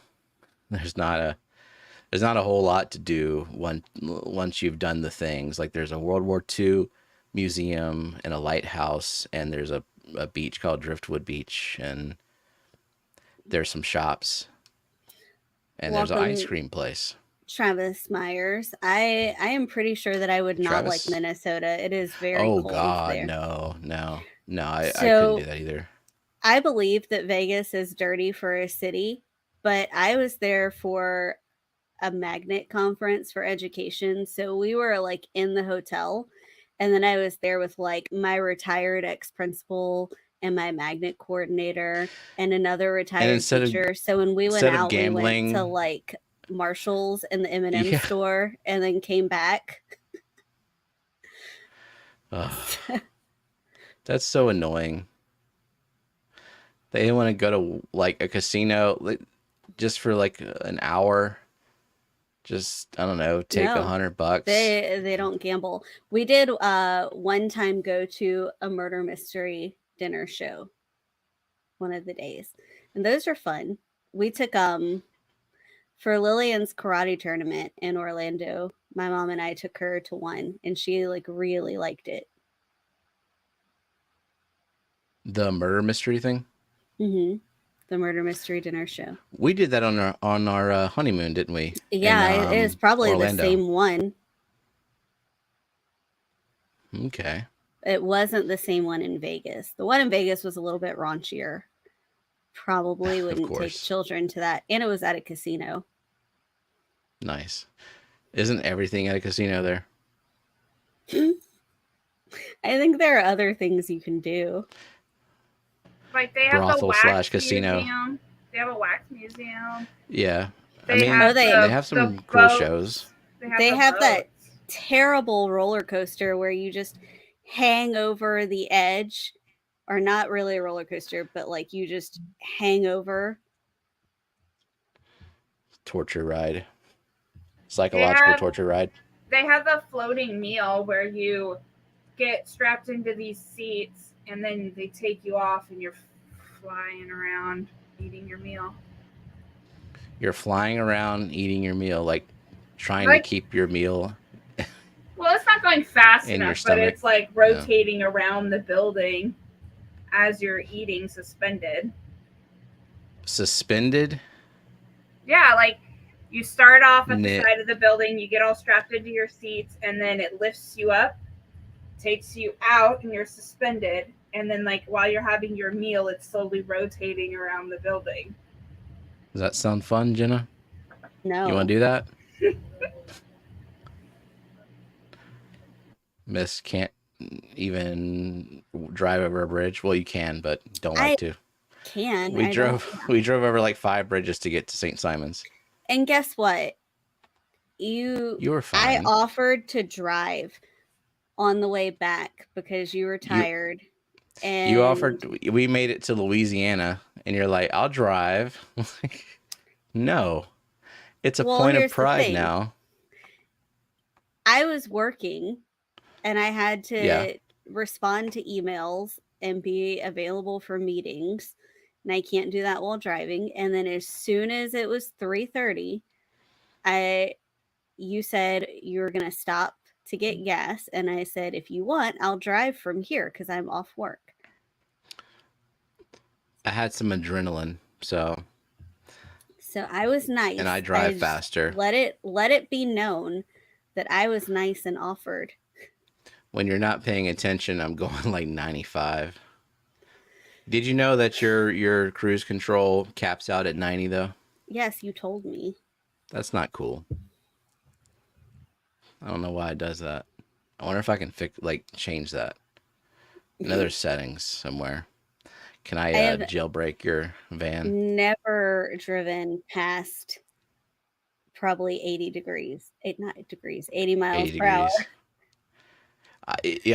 There's not a whole lot to do once you've done the things. Like, there's a World War II museum and a lighthouse, and there's a beach called Driftwood Beach, and there's some shops, and there's an ice cream place. Travis Myers. I am pretty sure that I would not like Minnesota. It is very cold there. Oh God, no. I couldn't do that either. I believe that Vegas is dirty for a city, but I was there for a magnet conference for education. So we were like in the hotel, and then I was there with like my retired ex-principal and my magnet coordinator and another retired teacher. So when we went out, we went to like Marshall's and the M&M store and then came back. That's so annoying. They didn't want to go to like a casino just for like an hour. Just, I don't know, take $100. They don't gamble. We did one time go to a murder mystery dinner show one of the days, and those are fun. We took for Lillian's karate tournament in Orlando, my mom and I took her to one, and she like really liked it. The murder mystery thing? Mm-hmm. The murder mystery dinner show. We did that on our honeymoon, didn't we? Yeah, it is probably Orlando. The same one. Okay. It wasn't the same one in Vegas. The one in Vegas was a little bit raunchier. Probably wouldn't take children to that. And it was at a casino. Nice. Isn't everything at a casino there? I think there are other things you can do. Like they have the wax casino. Museum. They have a wax museum. Yeah. They have some cool shows. They have that terrible roller coaster where you just hang over the edge, or not really a roller coaster, but like you just hang over. Torture ride. Psychological torture ride. They have the floating meal where you get strapped into these seats and then they take you off and you're flying around eating your meal. You're flying around eating your meal, like trying to keep your meal. Well, it's not going fast enough, but it's like rotating around the building as you're eating suspended. Suspended? Yeah, like you start off at the side of the building, you get all strapped into your seats, and then it lifts you up, takes you out, and you're suspended. And then, like, while you're having your meal, it's slowly rotating around the building. Does that sound fun, Jenna? No. You want to do that? Miss can't even drive over a bridge. Well, you can, but don't like to. Can. We drove over like 5 bridges to get to St. Simon's. And guess what? You were I fine. offered to drive on the way back because you were tired. You offered. We made it to Louisiana, and you're like, "I'll drive." No, it's a point of pride now. I was working, and I had to respond to emails and be available for meetings, and I can't do that while driving. And then as soon as it was 3:30, you said you were going to stop to get gas, and I said, if you want, I'll drive from here because I'm off work. I had some adrenaline, so I was nice, and I drive faster. Let it be known that I was nice and offered. When you're not paying attention, I'm going like 95. Did you know that your cruise control caps out at 90 though? Yes, you told me. That's not cool. I don't know why it does that. I wonder if I can change that. Another settings somewhere. Can I jailbreak your van? Never driven past probably 80 degrees. 80 miles per hour.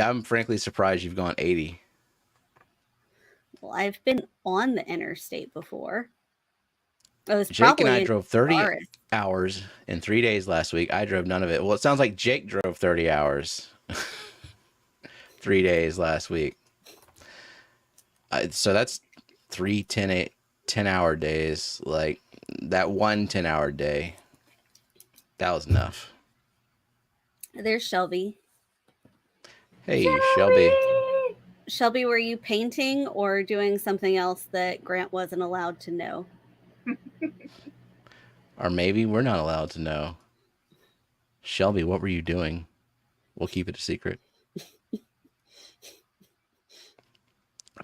I'm frankly surprised you've gone 80. Well, I've been on the interstate before. Jake and I drove 30 hours in 3 days last week. I drove none of it. Well, it sounds like Jake drove 30 hours 3 days last week. So that's 3 10-hour days. Like that one 10-hour day, that was enough. There's Shelby. Hey, Shelby. Shelby, were you painting or doing something else that Grant wasn't allowed to know? Or maybe we're not allowed to know. Shelby, what were you doing? We'll keep it a secret.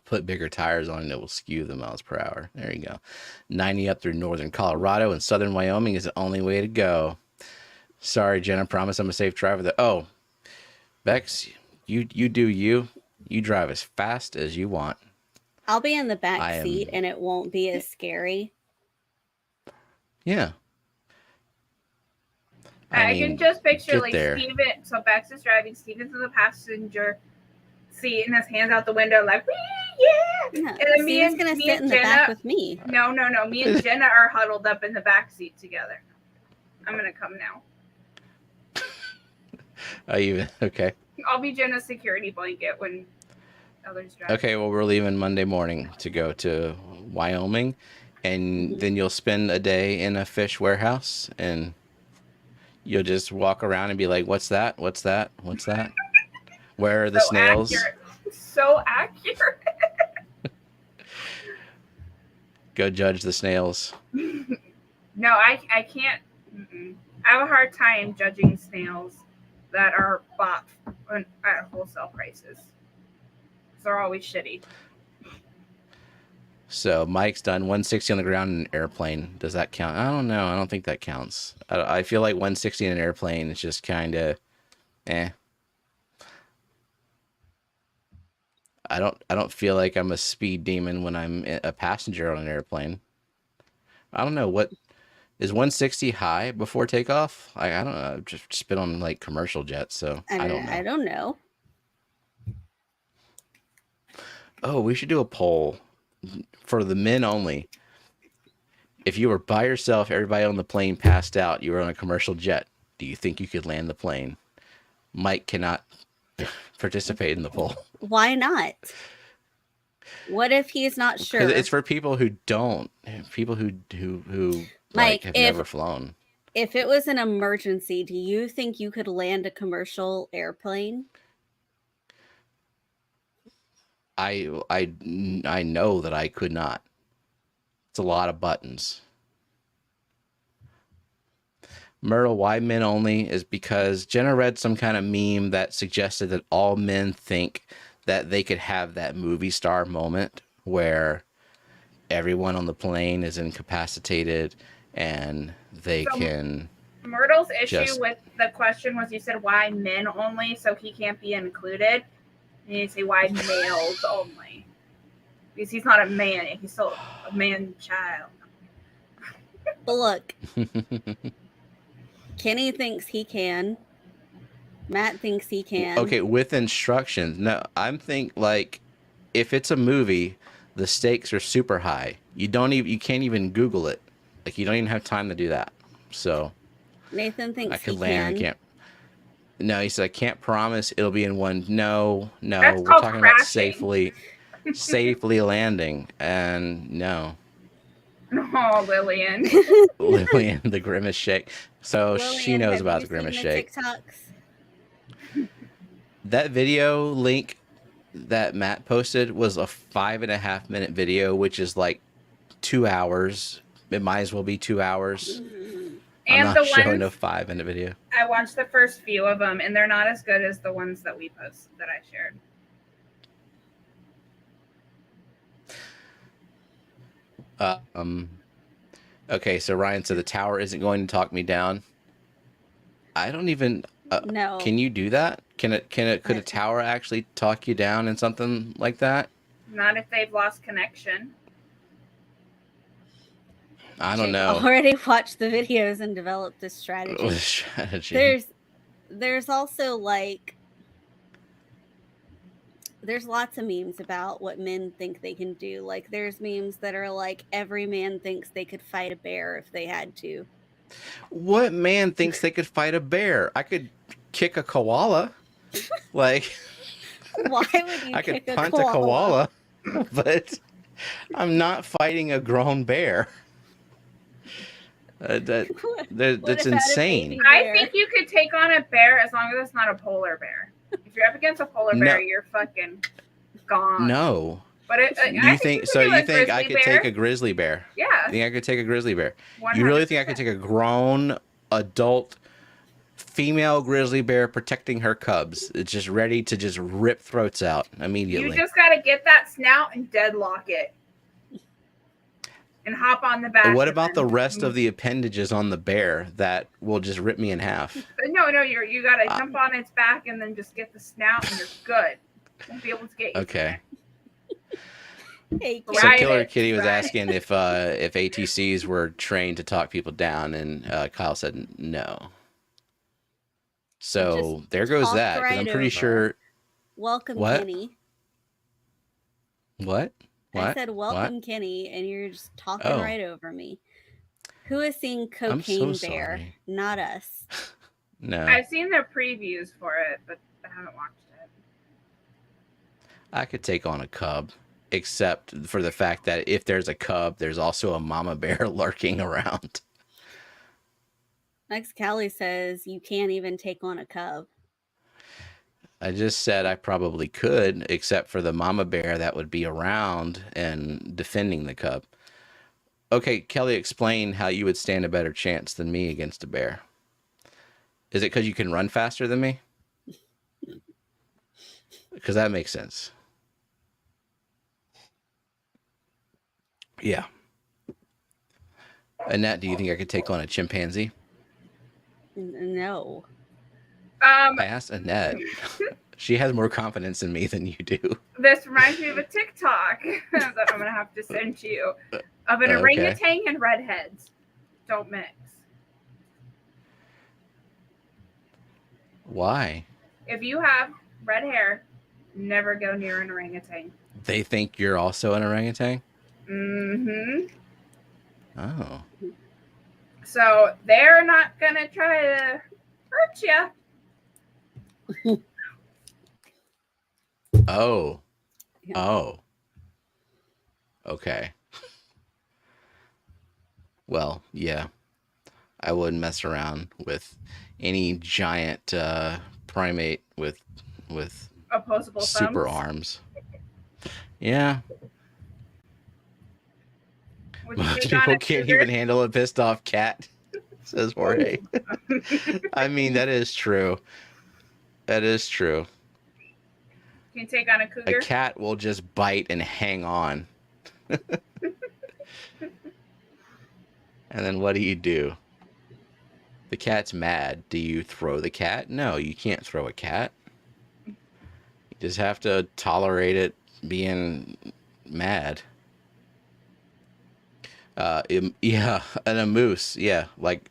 Put bigger tires on and it will skew the miles per hour. There you go. 90 up through northern Colorado and southern Wyoming is the only way to go. Sorry, Jen. I promise I'm a safe driver. Oh, Bex, you do you. You drive as fast as you want. I'll be in the back seat and it won't be as scary. Yeah. I can just picture like Steven. So Bex is driving, Steven's in the passenger seat and his hands out the window like, yeah. And then me and gonna sit in the back with me. No. Me and Jenna are huddled up in the back seat together. I'm gonna come now. Okay. I'll be Jenna's security blanket when others drive. Okay, well, we're leaving Monday morning to go to Wyoming, and then you'll spend a day in a fish warehouse, and you'll just walk around and be like, what's that? What's that? What's that? Where are the snails? So accurate. Go judge the snails. No, I can't. I have a hard time judging snails that are bought at wholesale prices. They're always shitty. So Mike's done 160 on the ground in an airplane. Does that count? I don't know. I don't think that counts. I feel like 160 in an airplane is just kind of, I don't feel like I'm a speed demon when I'm a passenger on an airplane. I don't know, what is 160 high before takeoff? I don't know. I've just been on like commercial jets, so I don't know. I don't know. Oh, we should do a poll for the men only. If you were by yourself, everybody on the plane passed out, you were on a commercial jet, do you think you could land the plane? Mike cannot participate in the poll. Why not? What if he's not sure? It's for people who don't. People who Mike, have never flown. If it was an emergency, do you think you could land a commercial airplane? I know that I could not. It's a lot of buttons. Myrtle, why men only is because Jenna read some kind of meme that suggested that all men think that they could have that movie star moment where everyone on the plane is incapacitated and they So, can Myrtle's issue just with the question was, you said why men only, so he can't be included. And you say why males only, because he's not a man, he's still a man child. But look, Kenny thinks he can. Matt thinks he can. Okay, with instructions. No, I'm think like if it's a movie, the stakes are super high. You can't even Google it. Like you don't even have time to do that. So Nathan thinks I could he land. can. I can't. No, he said I can't promise it'll be in one. No, That's we're called talking crashing. about safely landing, and no. Oh, Lillian. Lillian, the grimace shake. So Lillian, she knows have about you the grimace seen shake. TikToks? That video link that Matt posted was a 5.5 minute video, which is like 2 hours. It might as well be 2 hours. I'm not showing a 5-minute video. I watched the first few of them, and they're not as good as the ones that we posted, that I shared. Okay, so Ryan said the tower isn't going to talk me down. I don't even. No. Can you do that? Could a tower actually talk you down in something like that? Not if they've lost connection. I don't know. Already watched the videos and developed this strategy. There's also like there's lots of memes about what men think they can do. Like there's memes that are like every man thinks they could fight a bear if they had to. What man thinks they could fight a bear? I could kick a koala. Like why would you I could punt a koala, but I'm not fighting a grown bear. That's insane. I think you could take on a bear as long as it's not a polar bear. If you're up against a polar bear, you're fucking gone. No. But you think I could take a grizzly bear? Yeah. You think I could take a grizzly bear? 100%. You really think I could take a grown adult female grizzly bear protecting her cubs? It's just ready to just rip throats out immediately. You just got to get that snout and deadlock it. And hop on the back. What about the rest of the appendages on the bear that will just rip me in half? No, you got to jump on its back and then just get the snout and you're good. Won't be able to get you. Okay. Hey, so Killer Kitty was asking if ATCs were trained to talk people down, and Kyle said no. So there goes that. Right, I'm pretty sure. Welcome, Kenny. What? I said welcome, Kenny, and you're just talking right over me. Who has seen Cocaine Bear? Not us. No. I've seen their previews for it, but I haven't watched it. I could take on a cub, except for the fact that if there's a cub, there's also a mama bear lurking around. Next, Callie says you can't even take on a cub. I just said I probably could, except for the mama bear that would be around and defending the cub. Okay, Kelly, explain how you would stand a better chance than me against a bear. Is it because you can run faster than me? Because that makes sense. Yeah. Annette, do you think I could take on a chimpanzee? No. I asked Annette. She has more confidence in me than you do. This reminds me of a TikTok that I'm going to have to send to you of an orangutan and redheads. Don't mix. Why? If you have red hair, never go near an orangutan. They think you're also an orangutan? Mm-hmm. Oh. So they're not going to try to hurt you. Oh. Oh. Okay. Well, yeah. I wouldn't mess around with any giant primate with opposable super thumbs. Arms. Yeah. Most people can't even handle a pissed off cat, says Jorge. I mean, that is true. That is true. Can you take on a cougar? A cat will just bite and hang on. And then what do? The cat's mad. Do you throw the cat? No, you can't throw a cat. You just have to tolerate it being mad. Yeah, and a moose. Yeah, like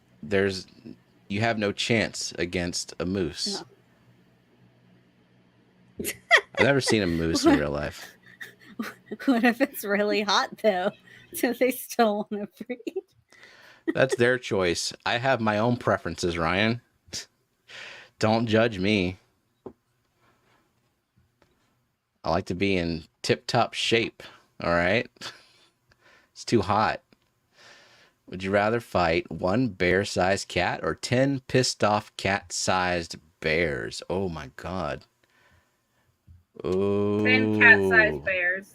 you have no chance against a moose. No. I've never seen a moose in real life. What if it's really hot though? Do they still want to breed? That's their choice. I have my own preferences, Ryan. Don't judge me. I like to be in tip-top shape, all right? It's too hot. Would you rather fight one bear-sized cat or 10 pissed-off cat-sized bears? Oh, my God. Oh. 10 cat-sized bears.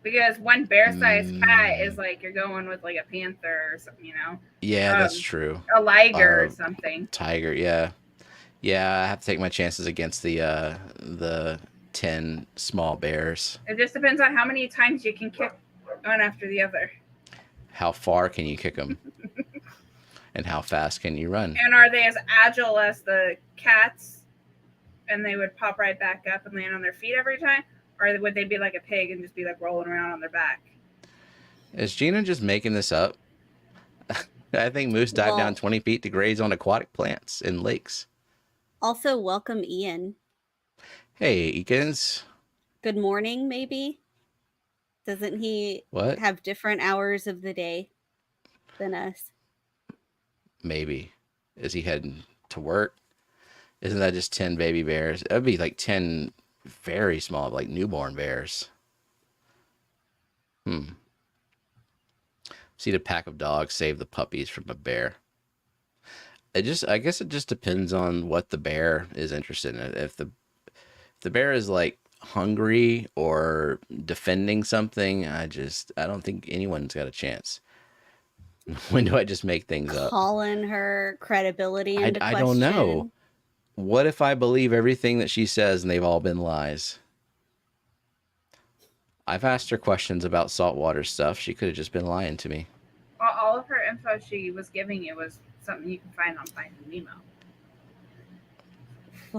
Because one bear-sized cat is like you're going with like a panther or something, you know? Yeah, that's true. A liger or something. Tiger, yeah. Yeah, I have to take my chances against the 10 small bears. It just depends on how many times you can kick one after the other. How far can you kick them? And how fast can you run? And are they as agile as the cats? And they would pop right back up and land on their feet every time? Or would they be like a pig and just be like rolling around on their back? Is Gina just making this up? I think moose dive down 20 feet to graze on aquatic plants in lakes. Also, welcome Ian. Hey, Eakins. Good morning, maybe? Doesn't he have different hours of the day than us? Maybe. Is he heading to work? Isn't that just 10 baby bears? That would be like 10 very small, like newborn bears. See the pack of dogs save the puppies from a bear. I guess it just depends on what the bear is interested in. If the bear is like hungry or defending something, I don't think anyone's got a chance. When do I just make things up? Calling her credibility into question. I don't know. What if I believe everything that she says and they've all been lies? I've asked her questions about saltwater stuff. She could have just been lying to me. Well, all of her info she was giving you was something you can find on Finding Nemo.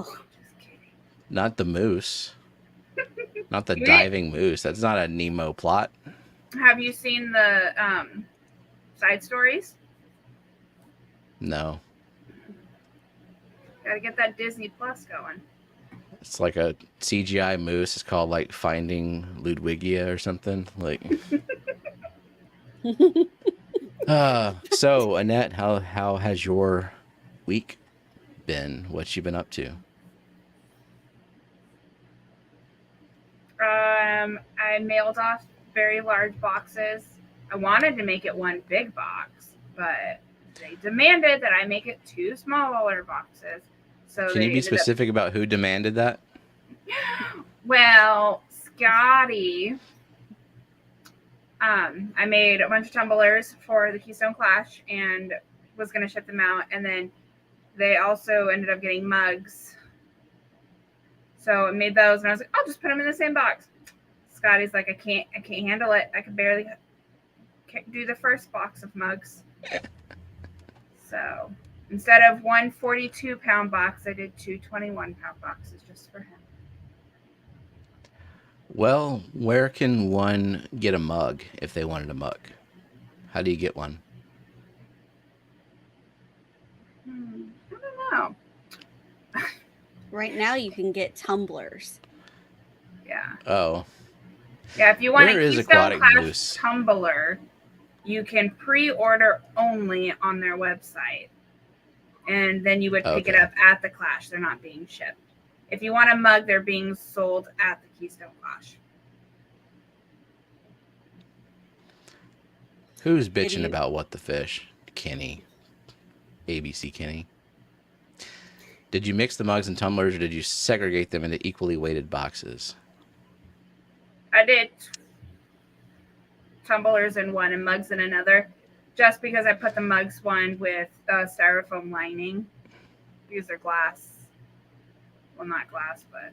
Just kidding. Not the moose. Not the diving moose. That's not a Nemo plot. Have you seen the side stories? No. Gotta get that Disney Plus going. It's like a CGI moose. It's called like Finding Ludwigia or something. Like. So Annette, how has your week been? What you been up to? I mailed off very large boxes. I wanted to make it one big box, but they demanded that I make it 2 smaller boxes. So can you be specific about who demanded that? Well, Scotty, I made a bunch of tumblers for the Keystone Clash and was going to ship them out. And then they also ended up getting mugs. So I made those and I was like, I'll just put them in the same box. Scotty's like, I can't handle it. I can barely do the first box of mugs. So instead of one 42-pound box, I did 2 21-pound boxes just for him. Well, where can one get a mug if they wanted a mug? How do you get one? I don't know. Right now you can get tumblers. Yeah. Oh. Yeah, if you want Where a is Keystone Aquatic Clash Moose? tumbler, you can pre-order only on their website. And then you would pick it up at the Clash. They're not being shipped. If you want a mug, they're being sold at the Keystone Clash. Who's bitching about What the Fish? Kenny. ABC Kenny. Did you mix the mugs and tumblers, or did you segregate them into equally weighted boxes? I did tumblers in one and mugs in another, just because I put the mugs one with styrofoam lining, because they're glass. Well, not glass, but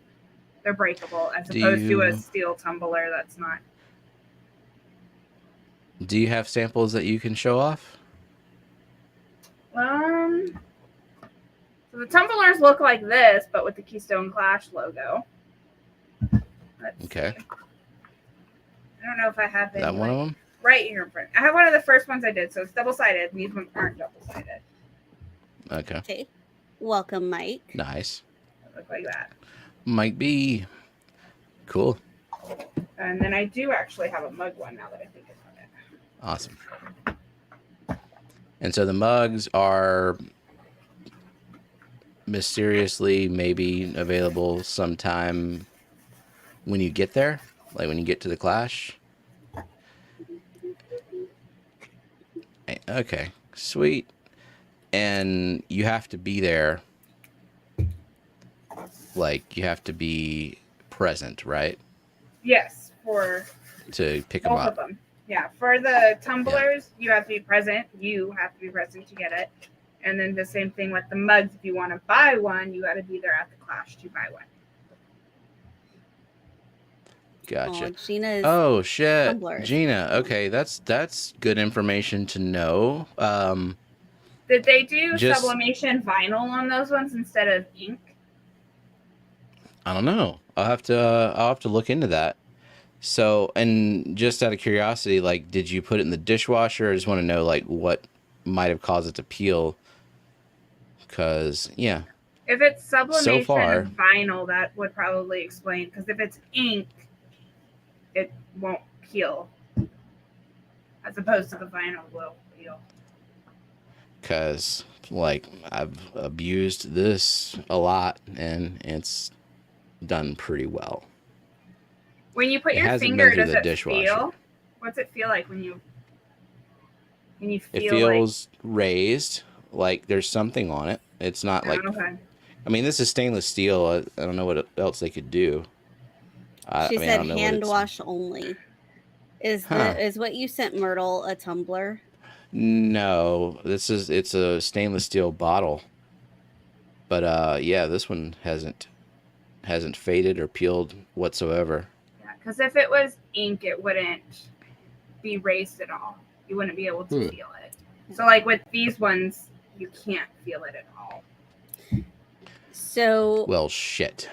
they're breakable, as opposed to a steel tumbler that's not. Do you have samples that you can show off? So the tumblers look like this, but with the Keystone Clash logo. Okay. See. I don't know if I have Is that one of them? Right here in front. I have one of the first ones I did, so it's double-sided. These ones aren't double-sided. Okay. Welcome, Mike. Nice. They look like that. Mike B. Cool. And then I do actually have a mug one now that I think about it. Awesome. And so the mugs are mysteriously maybe available sometime when you get there, like when you get to the Clash. Okay, sweet. And you have to be there, like you have to be present, right? Yes, to pick them up. Of them. Yeah, for the tumblers, you have to be present. You have to be present to get it. And then the same thing with the mugs. If you want to buy one, you got to be there at the Clash to buy one. Gotcha. Gina's oh shit, tumblers. Gina. Okay, that's good information to know. Did they do sublimation vinyl on those ones instead of ink? I don't know. I'll have to look into that. So, and just out of curiosity, like, did you put it in the dishwasher? I just want to know, like, what might have caused it to peel. Because, yeah. If it's sublimation vinyl, that would probably explain. Because if it's ink, it won't peel. As opposed to the vinyl will peel. Because, like, I've abused this a lot, and it's done pretty well. When you put your finger, does it feel? What's it feel like when you feel it? Feels raised, like there's something on it. It's not like. Okay. I mean, this is stainless steel. I don't know what else they could do. She said hand wash only. Is what you sent Myrtle a tumbler? No, it's a stainless steel bottle. But yeah, this one hasn't faded or peeled whatsoever. Yeah, because if it was ink, it wouldn't be raised at all. You wouldn't be able to feel it. So, like with these ones, you can't feel it at all. So, well, shit.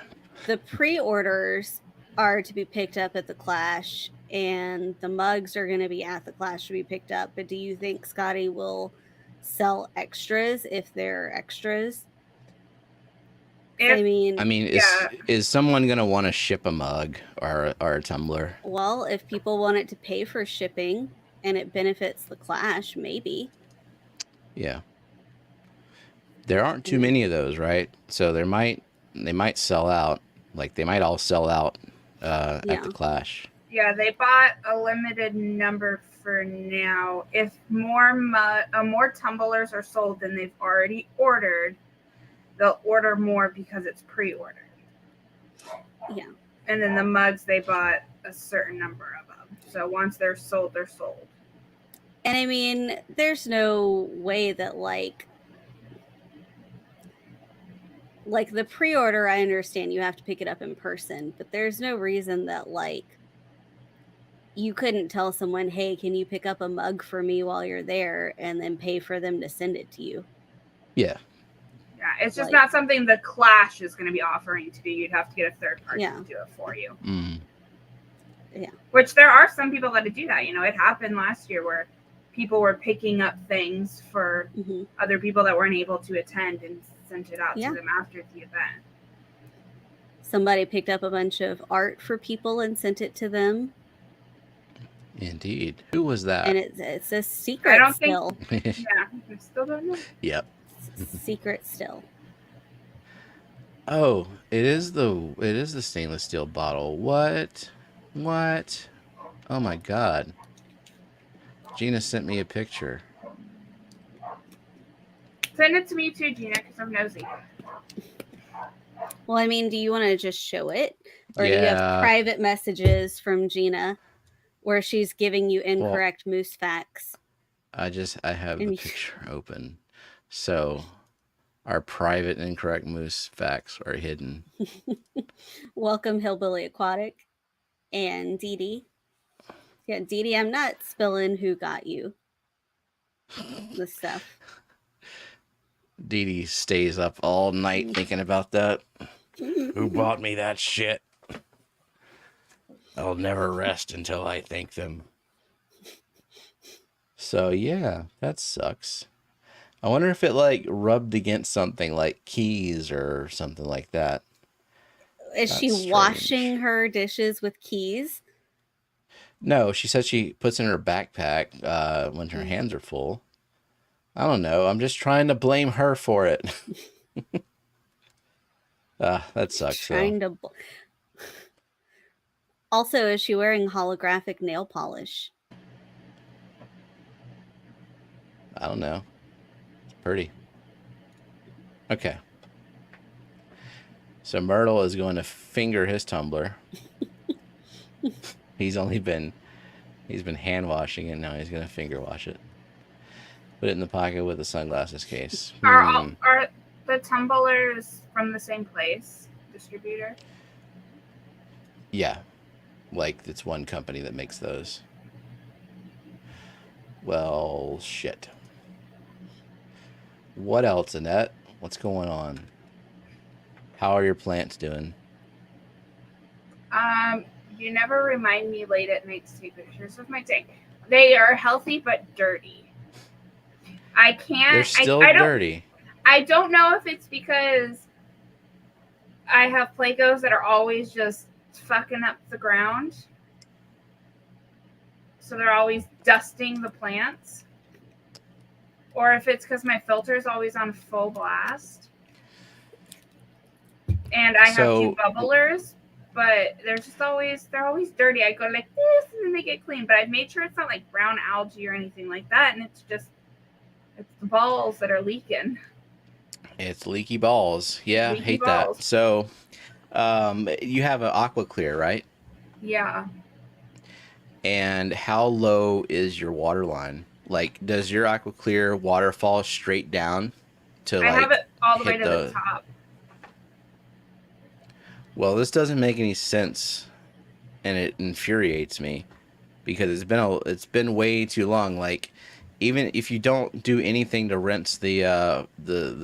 The pre-orders are to be picked up at the Clash, and the mugs are going to be at the Clash to be picked up. But do you think Scotty will sell extras if they're extras? Is someone gonna want to ship a mug or a tumbler? Well, if people want it to pay for shipping and it benefits the Clash, maybe. Yeah. There aren't too many of those, right? So they might sell out. Like they might all sell out at the Clash. Yeah, they bought a limited number for now. If more tumblers are sold than they've already ordered, they'll order more because it's pre-ordered. Yeah. And then the mugs, they bought a certain number of them. So once they're sold, they're sold. And I mean, there's no way that like the pre-order, I understand you have to pick it up in person, but there's no reason that like you couldn't tell someone, hey, can you pick up a mug for me while you're there and then pay for them to send it to you? Yeah. Yeah, it's just not something the Clash is going to be offering to do. You'd have to get a third party to do it for you. Mm. Yeah. Which there are some people that do that. You know, it happened last year where people were picking up things for other people that weren't able to attend and sent it out to them after the event. Somebody picked up a bunch of art for people and sent it to them. Indeed. Who was that? And it's a secret still. Yeah, I still don't know. Yep. Secret still. Oh, it is the stainless steel bottle. What? Oh my god. Gina sent me a picture. Send it to me too, Gina, because I'm nosy. Well, I mean, do you want to just show it? Or do you have private messages from Gina where she's giving you incorrect moose facts? I have the picture open. So our private incorrect moose facts are hidden. Welcome, Hillbilly Aquatic and Dee Dee. Do Yeah, Dee Dee, I'm not spilling who got you the stuff. Dee Dee stays up all night thinking about that. Who bought me that shit? I'll never rest until I thank them. So yeah, that sucks. I wonder if it like rubbed against something like keys or something like that. Is That's she strange. washing her dishes with keys? No, she said she puts in her backpack when her hands are full. I don't know. I'm just trying to blame her for it. That sucks. Trying to. Also, is she wearing holographic nail polish? I don't know. It's pretty. Okay. So Myrtle is going to finger his tumbler. He's been hand washing it. Now he's going to finger wash it. Put it in the pocket with the sunglasses case. Are the tumblers from the same place, distributor? Yeah. Like, it's one company that makes those. Well, shit. What else, Annette? What's going on? How are your plants doing? You never remind me late at night to take pictures of my tank. They are healthy but dirty. I can't. They're still dirty. I don't know if it's because I have Plecos that are always just fucking up the ground. So they're always dusting the plants. Or if it's because my filter is always on full blast. And I have two bubblers, but they're always dirty. I go like this and then they get clean. But I've made sure it's not like brown algae or anything like that. And it's the balls that are leaking. It's leaky balls. Yeah, leaky hate balls. That. So you have an aqua clear, right? Yeah. And how low is your water line? Like, does your aqua clear water fall straight down to I have it all the way to the top. Well, this doesn't make any sense, and it infuriates me because it's been way too long. Like, even if you don't do anything to rinse the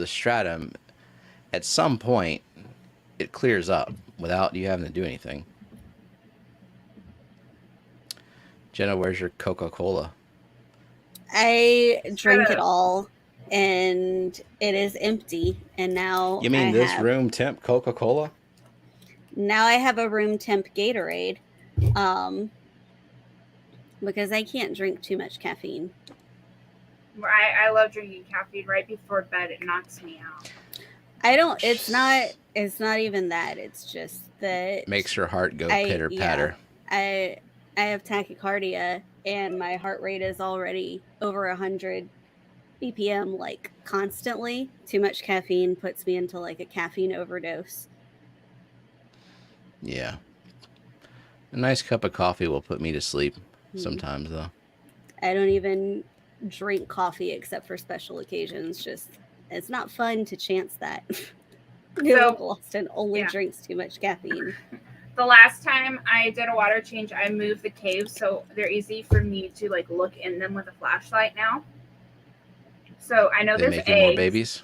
stratum, at some point it clears up without you having to do anything. Jenna, where's your Coca-Cola? I drink it all, and it is empty. And now you mean this room temp Coca-Cola? Now I have a room temp Gatorade, because I can't drink too much caffeine. I love drinking caffeine right before bed. It knocks me out. It's not even that. It's just that makes your heart go pitter patter. I have tachycardia and my heart rate is already over 100 BPM, like constantly. Too much caffeine puts me into like a caffeine overdose. Yeah. A nice cup of coffee will put me to sleep sometimes, though. I don't even drink coffee except for special occasions. Just, it's not fun to chance that. Austin only drinks too much caffeine. The last time I did a water change, I moved the caves so they're easy for me to like look in them with a flashlight now. So I know there's eggs. Making more babies?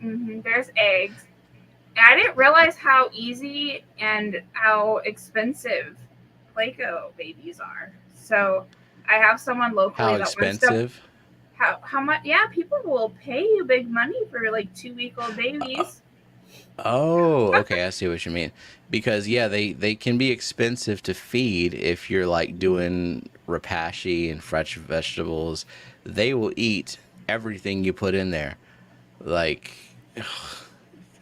There's eggs. I didn't realize how easy and how expensive Pleco babies are. So I have someone locally. How expensive? How much? Yeah, people will pay you big money for like 2-week-old babies. Oh, okay. I see what you mean. Because they can be expensive to feed if you're like doing rapashi and fresh vegetables. They will eat everything you put in there. Like,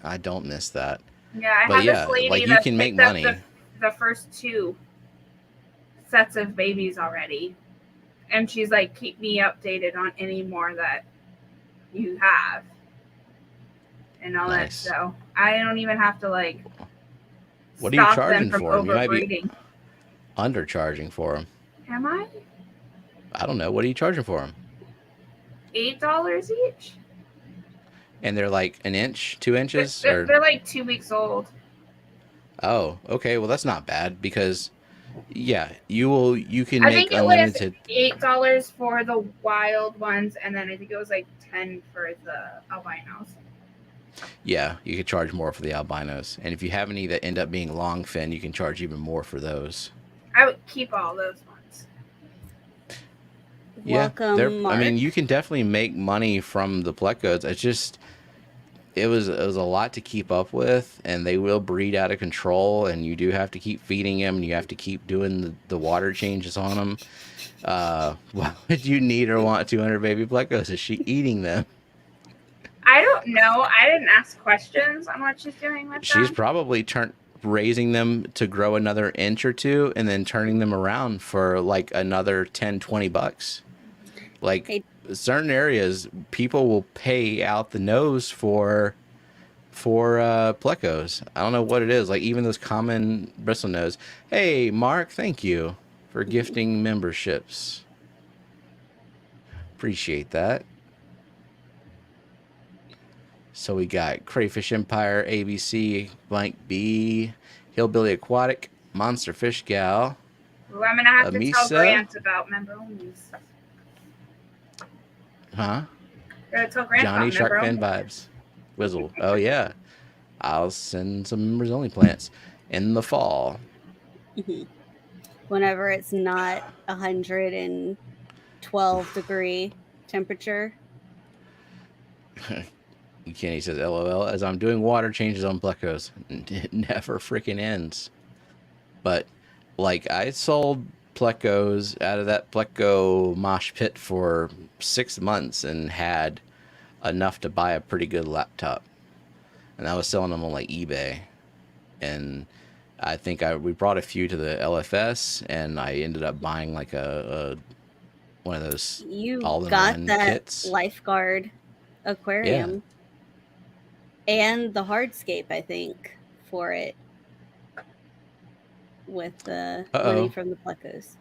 I don't miss that. Yeah, I have this lady like you can make money. The first 2 sets of babies already, and she's like, keep me updated on any more that you have, and all that. So I don't even have to like. What are you charging for them? You might be undercharging for them. Am I? I don't know. What are you charging for them? $8 each. And they're like an inch, 2 inches? They're like 2 weeks old. Oh, okay. Well, that's not bad because Yeah, you can I make think it was unlimited. $8 for the wild ones, and then I think it was like 10 for the albinos. Yeah, you could charge more for the albinos, and if you have any that end up being long fin, you can charge even more for those. I would keep all those ones. Yeah, Welcome, I mean, Mark. you can definitely make money from the plecos. It's just it was a lot to keep up with, and they will breed out of control, and you do have to keep feeding them, and you have to keep doing the water changes on them. Why would you need or want 200 baby plecos? Is she eating them? I don't know. I didn't ask questions on what she's doing with She's them. probably raising them to grow another inch or two and then turning them around for like another 10-20 bucks. Like Hey, certain areas, people will pay out the nose for plecos. I don't know what it is. Like even those common bristle nose. Hey, Mark, thank you for gifting memberships. Appreciate that. So we got Crayfish Empire, ABC, Blank B, Hillbilly Aquatic, Monster Fish Gal, Well, I'm gonna have to tell Misa. Grant about member onlys. Huh? Gotta tell Grant Johnny about Shark member Fan onlys. Vibes. Whizzle. Oh yeah. I'll send some members only plants in the fall. whenever it's not 112 degree temperature. Kenny says, LOL, as I'm doing water changes on plecos. It never freaking ends. But, like, I sold plecos out of that pleco mosh pit for 6 months and had enough to buy a pretty good laptop. And I was selling them on, like, eBay. And I think we brought a few to the LFS, and I ended up buying, like, one of those You got all-in-one that kits. lifeguard aquarium. Yeah. And the hardscape, I think, for it with the money from the plecos.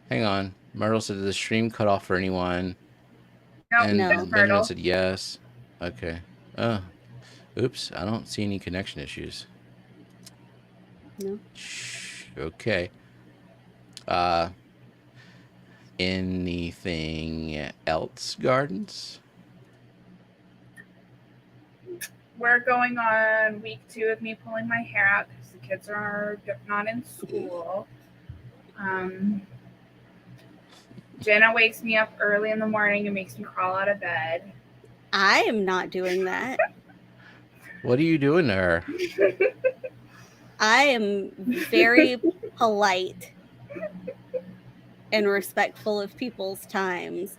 Hang on. Myrtle said, "Did the stream cut off for anyone?" Nope, And No. Benjamin Myrtle. said, yes. Okay. Oops. I don't see any connection issues. No. Shh. Okay. Anything else, Gardens? We're going on week 2 of me pulling my hair out because the kids are not in school. Jenna wakes me up early in the morning and makes me crawl out of bed. I am not doing that. What are you doing to her? I am very polite and respectful of people's times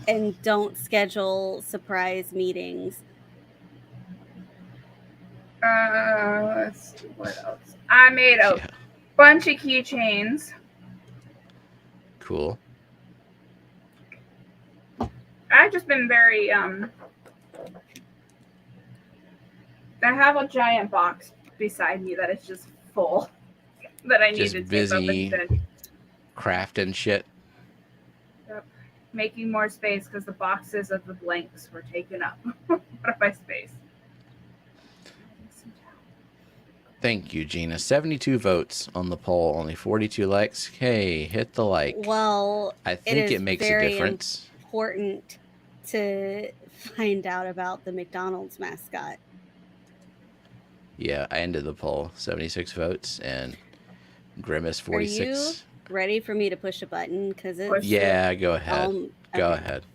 and don't schedule surprise meetings. Let's see what else. I made a bunch of keychains. Cool. I've just been very I have a giant box beside me that is just full that I need Just to take busy open. crafting shit. Yep. Making more space because the boxes of the blanks were taken up out of my space. Thank you, Gina. 72 votes on the poll, only 42 likes. Hey, hit the like. Well, I think it makes a difference. Important to find out about the McDonald's mascot. Yeah, I ended the poll. 76 votes and Grimace 46. Are you ready for me to push a button? Because it's yeah, go ahead. Go ahead.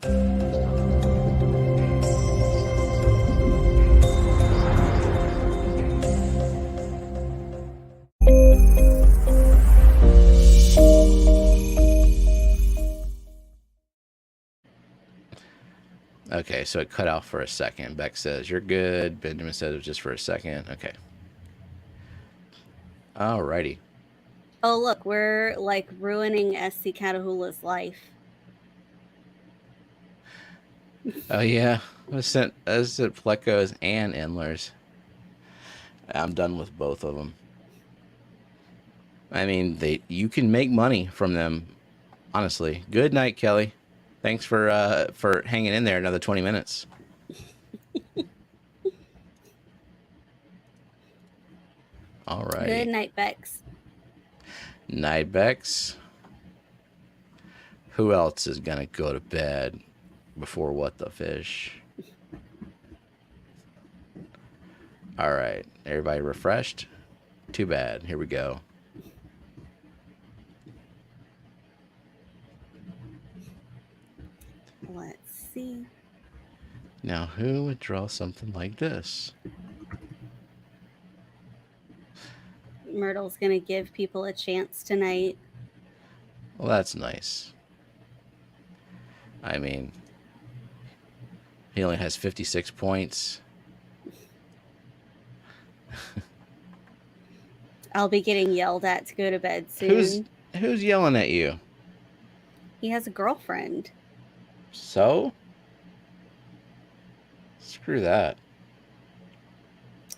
Okay, so it cut out for a second. Beck says, you're good. Benjamin said it was just for a second. Okay. Alrighty. Oh, look, we're like ruining SC Catahoula's life. Oh, yeah. I sent plecos and endlers. I'm done with both of them. I mean, you can make money from them, honestly. Good night, Kelly. Thanks for hanging in there another 20 minutes. All right. Good night, Bex. Nightbex. Who else is gonna go to bed before What the Fish? All right, everybody refreshed? Too bad. Here we go. Let's see. Now, who would draw something like this? Myrtle's going to give people a chance tonight. Well, that's nice. I mean, he only has 56 points. I'll be getting yelled at to go to bed soon. Who's yelling at you? He has a girlfriend. So? Screw that.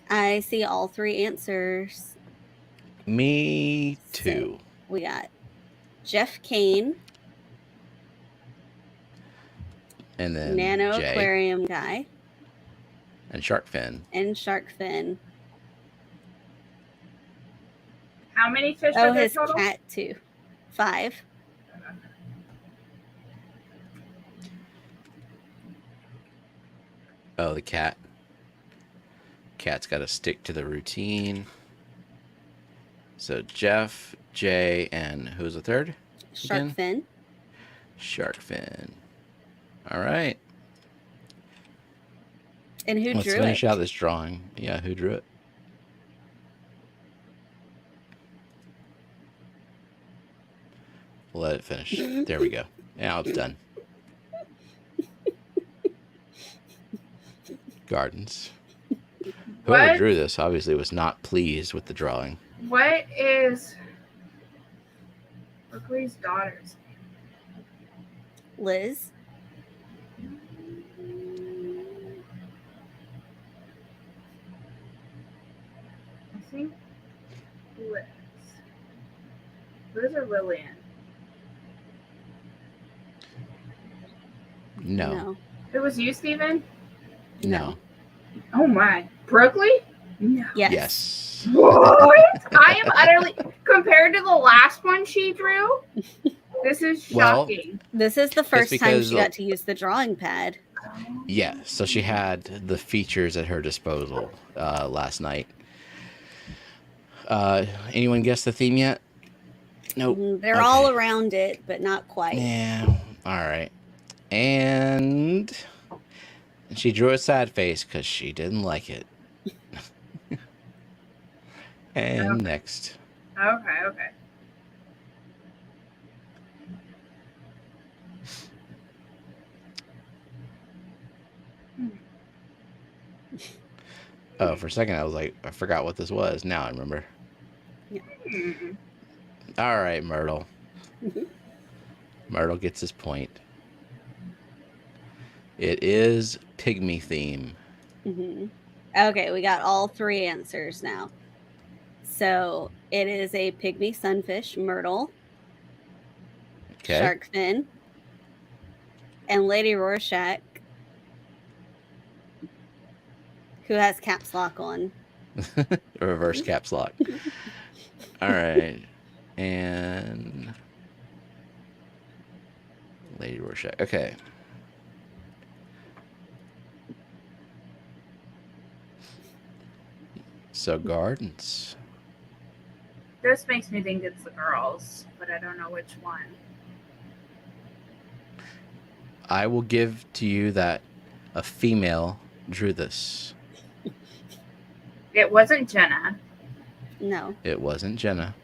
I see all three answers. Me too. So we got Jeff Kane. And then Nano Jay. Aquarium Guy. And Shark Fin. And Shark Fin. How many fish are there his total? cat too. 5. Oh, the cat. Cat's got to stick to the routine. So Jeff, Jay, and who's the third? Shark Fin. Shark Fin. All right. And who Let's drew finish it? out this drawing. Yeah, who drew it? Let it finish. There we go. Now it's done. Gardens. Whoever What? drew this obviously was not pleased with the drawing. What is Berkeley's daughter's name? Liz. I think Liz. Liz or Lillian? No. It was you, Steven? No. Oh my. Berkeley? No. Yes. What? I am utterly compared to the last one she drew. This is Well, shocking. This is the first time because she got to use the drawing pad. Yeah, so she had the features at her disposal last night. Anyone guess the theme yet? Nope. They're Okay. all around it, but not quite. Yeah. All right. And she drew a sad face because she didn't like it. And Okay. next. Okay. Oh, for a second I was like, I forgot what this was. Now I remember. Hmm. All right, Myrtle. Mhm. Myrtle gets his point. It is pygmy theme. Mm-hmm. Okay, we got all three answers now. So it is a pygmy sunfish, Myrtle, Okay. Shark Fin, and Lady Rorschach, who has caps lock on. Reverse caps lock. All right. And Lady Rorschach. Okay. So gardens. This makes me think it's the girls, but I don't know which one. I will give to you that a female drew this. It wasn't Jenna. No. It wasn't Jenna.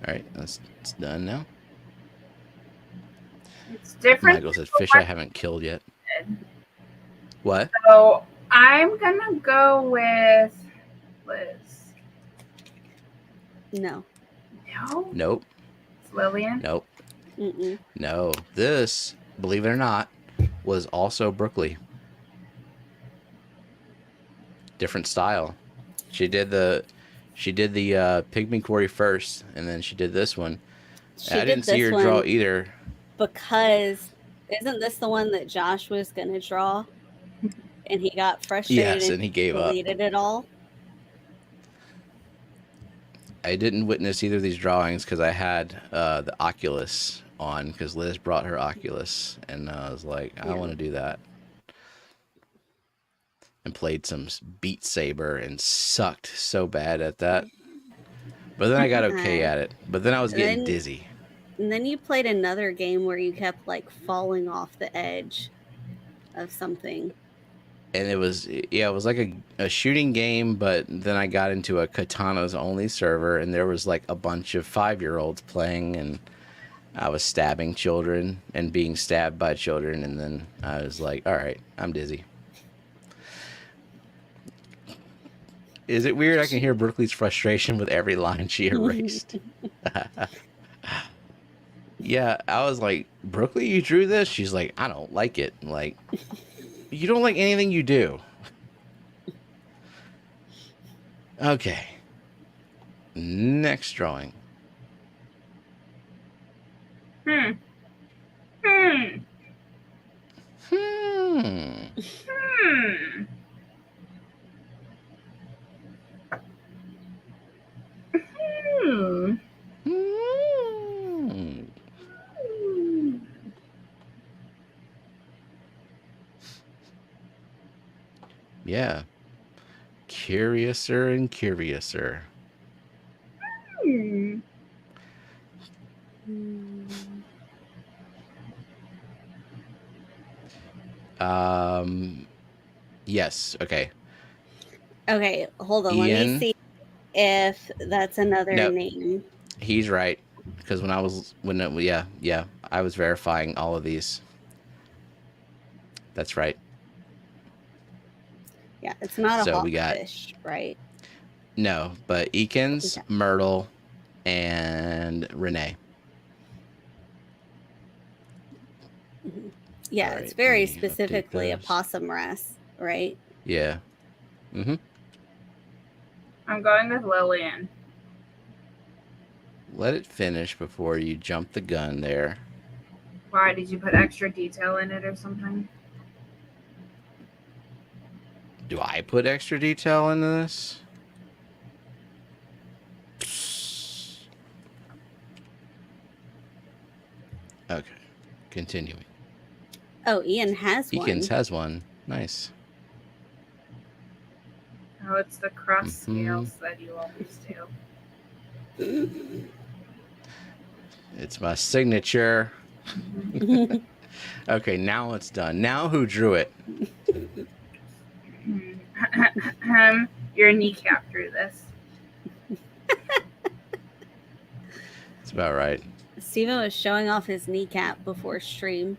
All right, it's done now. It's different. Michael said, "Fish I haven't killed yet." What? So I'm gonna go with Liz. No. No, Nope. it's Lillian. Nope. Mm-mm. No. This, believe it or not, was also Brookley. Different style. She did the pygmy quarry first, and then she did this one. I didn't see her draw either. Because isn't this the one that Josh was gonna draw, and he got frustrated? Yes, and he gave up. Deleted it all. I didn't witness either of these drawings because I had the Oculus on because Liz brought her Oculus, and I was like, I want to do that. And played some Beat Saber and sucked so bad at that. But then I got okay at it. But then I was getting dizzy. And then you played another game where you kept like falling off the edge of something. And it was like a shooting game, but then I got into a Katanas only server, and there was like a bunch of 5-year-olds playing, and I was stabbing children and being stabbed by children, and then I was like, all right, I'm dizzy. Is it weird? I can hear Brooklyn's frustration with every line she erased. Yeah, I was like, Brooklyn, you drew this? She's like, I don't like it. I'm like, you don't like anything you do. Okay. Next drawing. Hmm. Yeah. Curiouser and curiouser. Yes. Okay. Okay, hold on. Ian? Let me see if that's another name. He's right. Because I was verifying all of these. That's right. Yeah, it's not a hawkfish, right? No, but Eakins, okay. Myrtle, and Renee. Yeah, right, it's very specifically a possum wrasse, right? Yeah. Mm-hmm. I'm going with Lillian. Let it finish before you jump the gun there. Why? Did you put extra detail in it or something? Do I put extra detail into this? Okay. Continuing. Oh, Ian has one. Eakins has one. Nice. Oh, it's the cross scales that you always do. It's my signature. Okay, now it's done. Now who drew it? Your kneecap drew this. That's about right. Steven was showing off his kneecap before stream.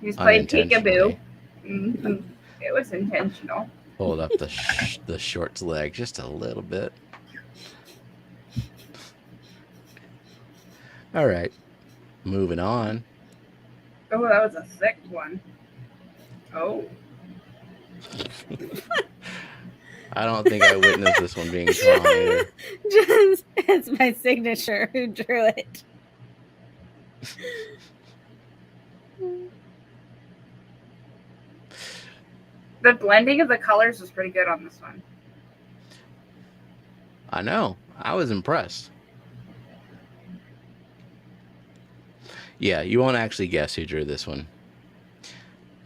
He's played peekaboo. It was intentional. Hold up the short's leg just a little bit. All right, moving on. Oh, that was a thick one. Oh. I don't think I witnessed this one being drawn either. Just, it's my signature. Who drew it? The blending of the colors was pretty good on this one. I know. I was impressed. Yeah, you won't actually guess who drew this one.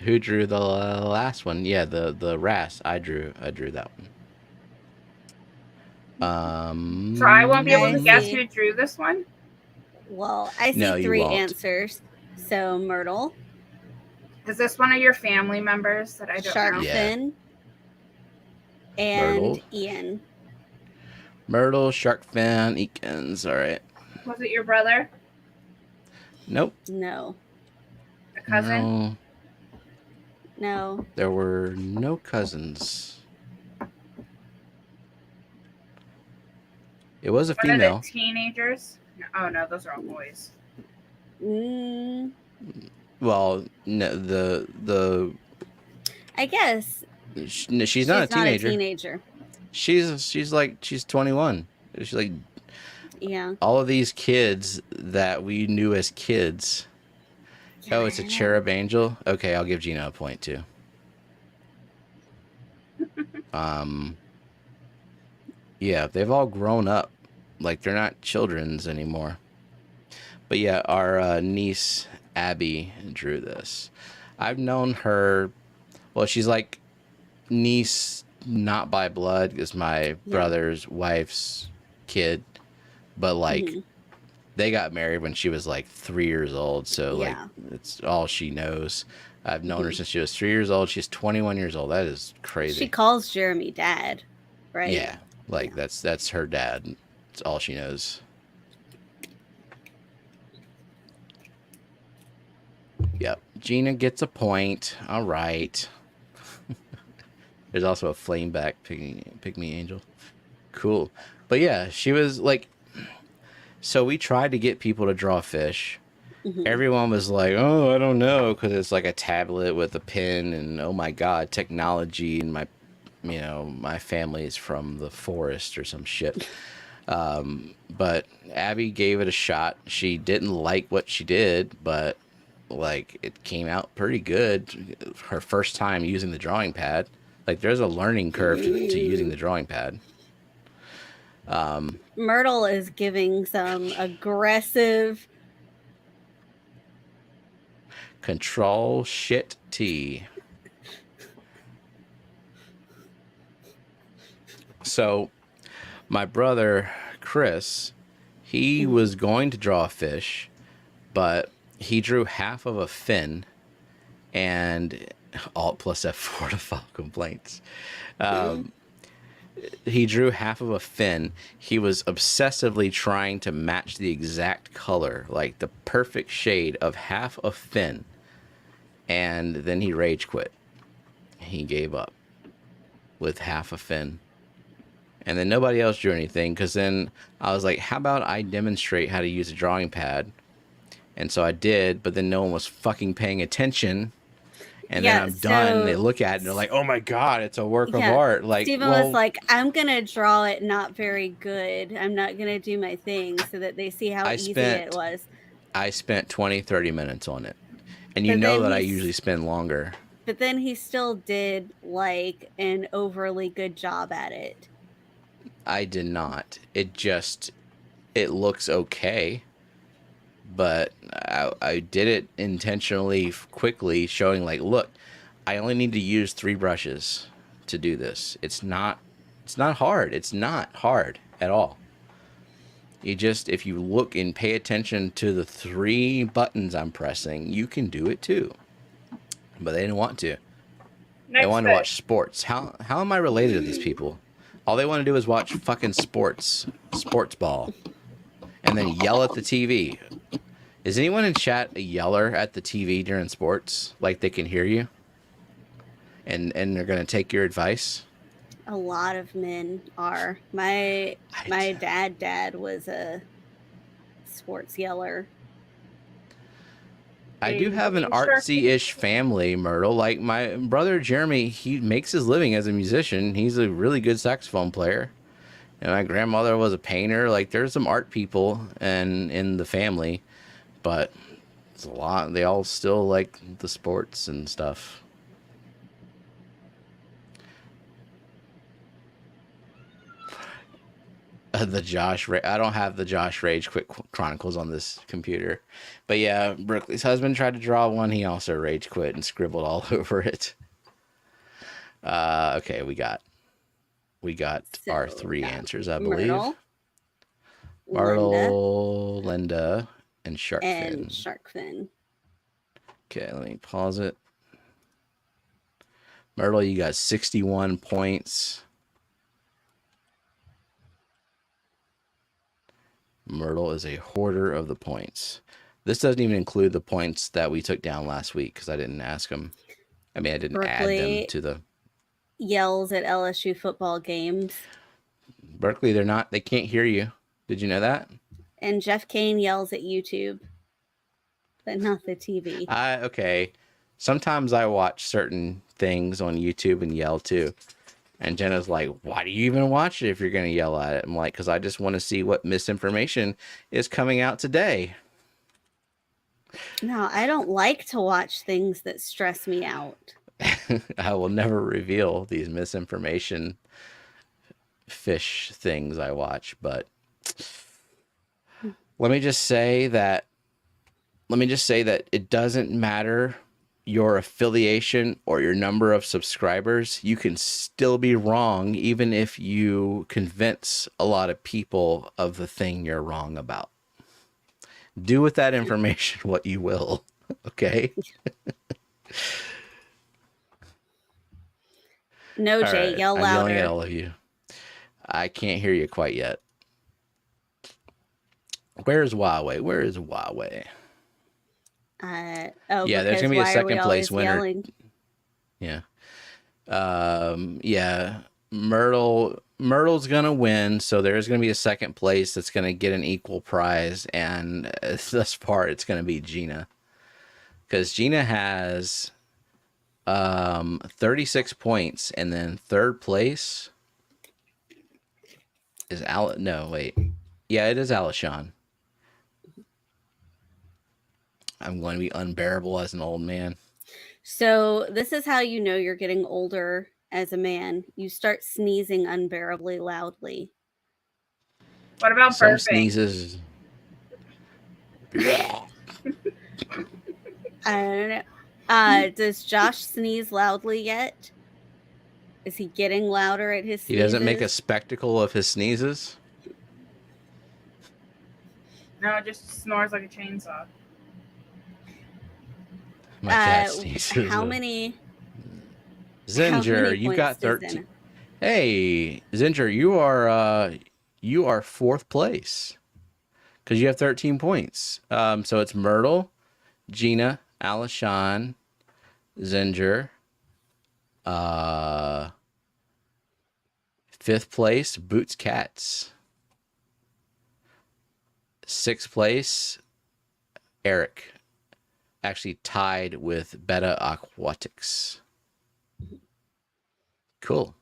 Who drew the last one? Yeah, the wrasse. I drew that one. So I won't be able to guess who drew this one? Well, I see 3 answers. So Myrtle. Is this one of your family members that I don't know? Sharkfin. Yeah. And Myrtle. Ian. Myrtle, Sharkfin, Eakins. All right. Was it your brother? Nope. No. A cousin? No. There were no cousins. It was a female. Are they teenagers? Oh no, those are all boys. Well, no, the. I guess. She's not a teenager. She's 21. She's like. Yeah. All of these kids that we knew as kids. Yeah, oh, it's a cherub angel. Okay, I'll give Gina a point too. Yeah, they've all grown up. Like, they're not children's anymore. But yeah, our niece Abby drew this. I've known her. Well, she's like niece, not by blood, is my brother's wife's kid. But like, they got married when she was like 3 years old. So like, it's all she knows. I've known her since she was 3 years old. She's 21 years old. That is crazy. She calls Jeremy dad, right? Yeah, like that's her dad. It's all she knows. Yep. Gina gets a point. All right. There's also a flameback pygmy angel. Cool. But yeah, she was like, so we tried to get people to draw fish. Everyone was like, oh, I don't know, because it's like a tablet with a pen, and oh my God, technology, and my family's from the forest or some shit. But Abby gave it a shot. She didn't like what she did, but like it came out pretty good. Her first time using the drawing pad. Like there's a learning curve to using the drawing pad. Myrtle is giving some aggressive Control shit T. So my brother Chris, he was going to draw a fish, but he drew half of a fin, and Alt plus F4 to file complaints. He drew half of a fin. He was obsessively trying to match the exact color, like the perfect shade of half a fin. And then he rage quit. He gave up with half a fin. And then nobody else drew anything, because then I was like, how about I demonstrate how to use a drawing pad? And so I did, but then no one was fucking paying attention. And then I'm done, and they look at it, and they're like, oh my God, it's a work of art. Like, Steven was like, I'm going to draw it not very good. I'm not going to do my thing, so that they see how easy it was. I spent 20, 30 minutes on it. And you know that I usually spend longer. But then he still did like an overly good job at it. I did not. It looks okay. But I did it intentionally quickly, showing like, look, I only need to use 3 brushes to do this. It's not hard. It's not hard at all. If you look and pay attention to the 3 buttons I'm pressing, you can do it too. But they didn't want to. They wanted to watch sports. How am I related to these people? All they want to do is watch fucking sports ball, and then yell at the TV. Is anyone in chat a yeller at the TV during sports? Like they can hear you? And they're going to take your advice? A lot of men are. My dad was a sports yeller. I do have an artsy-ish family, Myrtle. Like my brother Jeremy, he makes his living as a musician. He's a really good saxophone player. And my grandmother was a painter. Like there's some art people in the family, but it's a lot. They all still like the sports and stuff. I don't have the Josh Rage Quit Chronicles on this computer. But yeah, Brooklyn's husband tried to draw one. He also rage quit and scribbled all over it. Okay, we got our 3 answers, I believe. Myrtle, Linda, and Sharkfin. Okay, let me pause it. Myrtle, you got 61 points. Myrtle is a hoarder of the points. This doesn't even include the points that we took down last week because I didn't ask them. I mean, I didn't add them to the... Yells at LSU football games. Berkeley, they can't hear you. Did you know that? And Jeff Kane yells at YouTube, but not the TV. Okay. Sometimes I watch certain things on YouTube and yell too. And Jenna's like, why do you even watch it if you're going to yell at it? I'm like, because I just want to see what misinformation is coming out today. No, I don't like to watch things that stress me out. I will never reveal these misinformation fish things I watch, but let me just say that it doesn't matter your affiliation or your number of subscribers. You can still be wrong even if you convince a lot of people of the thing you're wrong about. Do with that information what you will. Okay? No, Jay, yell louder. I'm yelling at all of you. I can't hear you quite yet. Where's Huawei? Where is Huawei? Yeah, there's gonna be a second place winner. Yelling? Yeah. Yeah. Myrtle's gonna win, so there's gonna be a second place that's gonna get an equal prize, and thus far it's gonna be Gina, because Gina has 36 points, and then third place is it is Alishon. I'm going to be unbearable as an old man. So this is how you know you're getting older as a man. You start sneezing unbearably loudly. What about some burping? Sneezes? I don't know. Does Josh sneeze loudly yet? Is he getting louder at his sneezes? He doesn't make a spectacle of his sneezes? No, it just snores like a chainsaw. My cat sneezes. How many? Zinger, you got 13. Hey, Zinger, you are fourth place because you have 13 points. So it's Myrtle, Gina, Alishon, Zinger. Fifth place, Boots Cats. Sixth place, Eric. Actually tied with Beta Aquatics. Cool.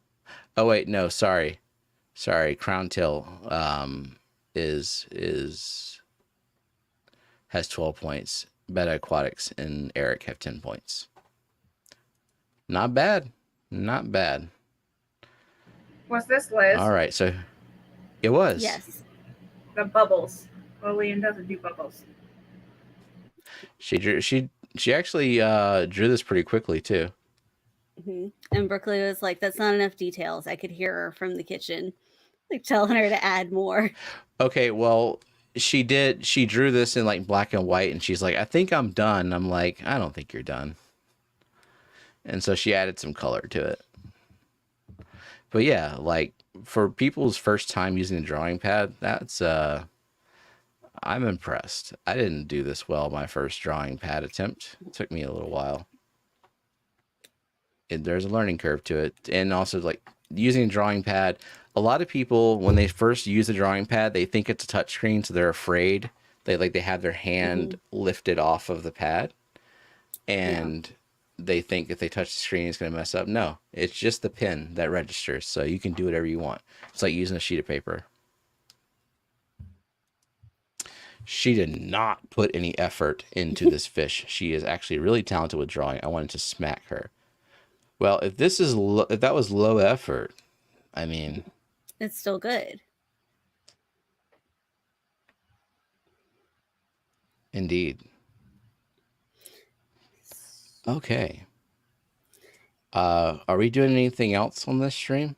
Oh wait, no, sorry. Crown Tail has 12 points. Beta Aquatics and Eric have 10 points. Not bad. Was this Liz? All right, so it was. Yes. The bubbles. Lillian doesn't do bubbles. She actually drew this pretty quickly too. Mm-hmm. And Brooklyn was like, "That's not enough details." I could hear her from the kitchen, like telling her to add more. Okay, well, she drew this in like black and white, and she's like, "I think I'm done." I'm like, "I don't think you're done." And so she added some color to it. But yeah, like for people's first time using a drawing pad, that's I'm impressed. I didn't do this well my first drawing pad attempt. It took me a little while. There's a learning curve to it. And also, like, using a drawing pad, a lot of people, when they first use a drawing pad, they think it's a touchscreen, so they're afraid. They have their hand lifted off of the pad, and they think if they touch the screen, it's going to mess up. No, it's just the pen that registers, so you can do whatever you want. It's like using a sheet of paper. She did not put any effort into this fish. She is actually really talented with drawing. I wanted to smack her. Well, if that was low effort, I mean, it's still good. Indeed. Okay. Are we doing anything else on this stream,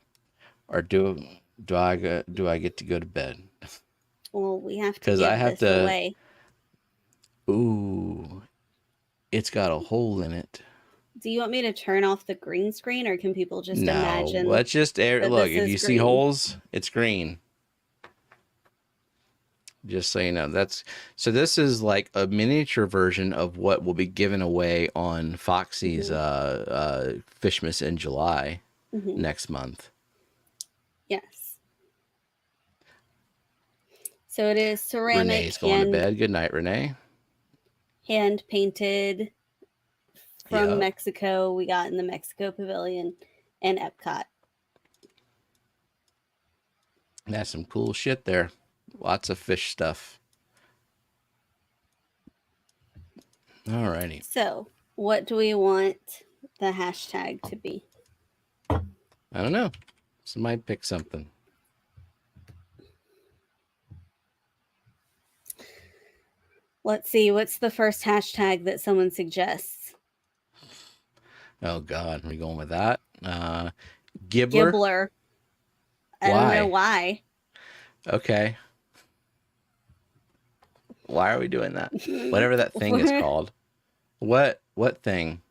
or do I get to go to bed? Well, we have to give I have this away. Ooh, it's got a hole in it. Do you want me to turn off the green screen, or can people just imagine? No, let's just look. If you see holes, it's green. Just so you know, so this is like a miniature version of what will be given away on Foxy's Fishmas in July next month. Yes. So it is ceramic. Renee's going to bed. Good night, Renee. Hand painted from Mexico. We got in the Mexico Pavilion and Epcot. That's some cool shit there. Lots of fish stuff. Alrighty. So, what do we want the hashtag to be? I don't know. Somebody pick something. Let's see. What's the first hashtag that someone suggests? Oh God, are we going with that? Gibbler. Gibbler. I don't know why. Okay. Why are we doing that? Whatever that thing is called. What thing?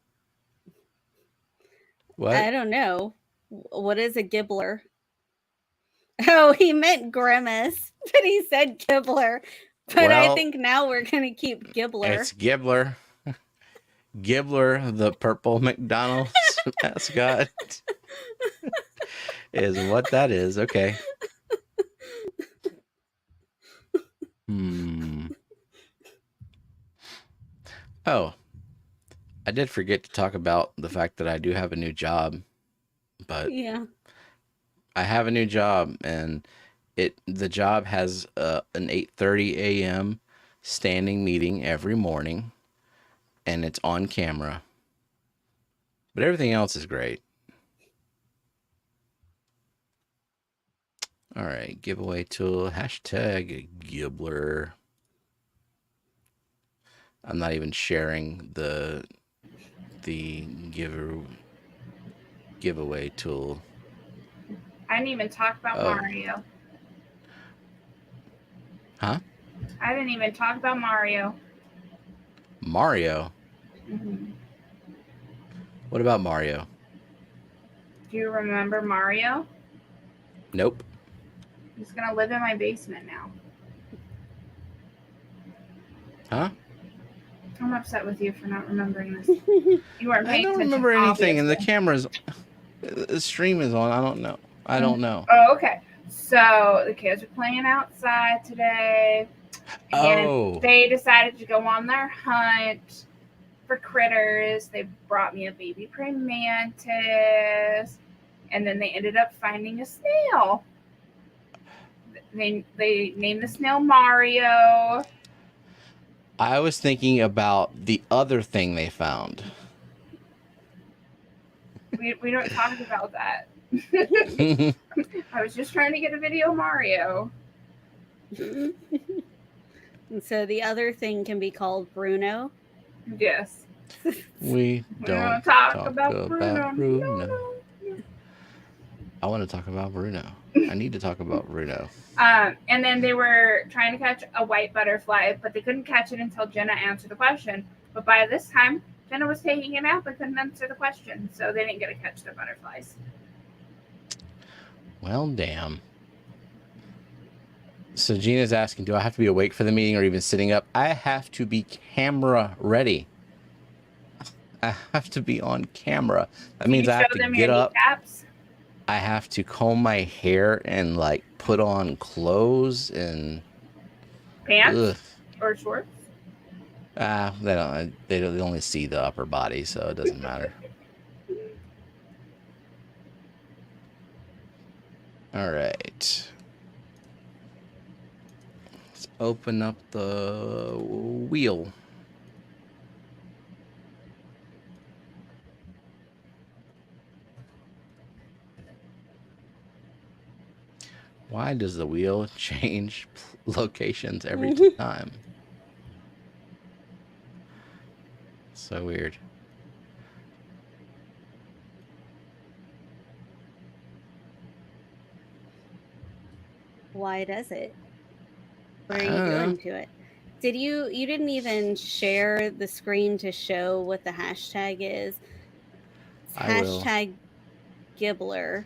What? I don't know. What is a gibbler? Oh, he meant grimace, but he said gibbler. But I think now we're going to keep gibbler. It's Gibbler. Gibbler, the purple McDonald's mascot, is what that is. Okay. Oh, I did forget to talk about the fact that I do have a new job, but yeah, I have a new job, and the job has an 8:30 a.m. standing meeting every morning, and it's on camera. But everything else is great. All right, giveaway tool, hashtag Gibbler. I'm not even sharing the giveaway tool. I didn't even talk about Mario. Huh? I didn't even talk about Mario. Mario? Mm-hmm. What about Mario? Do you remember Mario? Nope. He's gonna live in my basement now. Huh? I'm upset with you for not remembering this. You weren't paying attention. I don't remember anything, and the camera's, the stream is on. I don't know. I don't know. Oh, okay. So the kids are playing outside today, and they decided to go on their hunt for critters. They brought me a baby praying mantis, and then they ended up finding a snail. They named the snail Mario. I was thinking about the other thing they found. We don't talk about that. I was just trying to get a video of Mario. And so the other thing can be called Bruno. Yes. We don't talk about Bruno. No. I want to talk about Bruno. I need to talk about Bruno. And then they were trying to catch a white butterfly, but they couldn't catch it until Jenna answered the question. But by this time, Jenna was taking a nap and couldn't answer the question, so they didn't get to catch the butterflies. Well, damn. So Gina's asking, do I have to be awake for the meeting or even sitting up? I have to be camera ready. I have to be on camera. That means I have to get up. Kneecaps? I have to comb my hair and like put on clothes and pants or shorts. They only see the upper body, so it doesn't matter. All right. Let's open up the wheel. Why does the wheel change locations every time? So weird. Why does it? What are you doing to it? You didn't even share the screen to show what the hashtag is? It's hashtag Gibbler.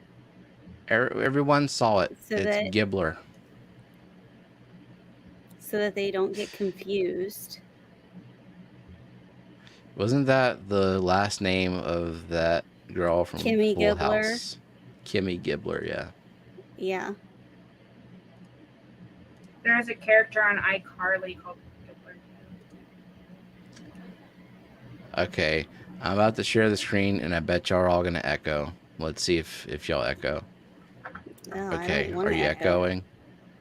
Everyone saw it. It's Gibbler. So that they don't get confused. Wasn't that the last name of that girl from Kimmy Full Gibbler? House? Kimmy Gibbler, yeah. Yeah. There's a character on iCarly called Gibbler. Okay, I'm about to share the screen, and I bet y'all are all going to echo. Let's see if y'all echo. Oh, okay, are you echoing?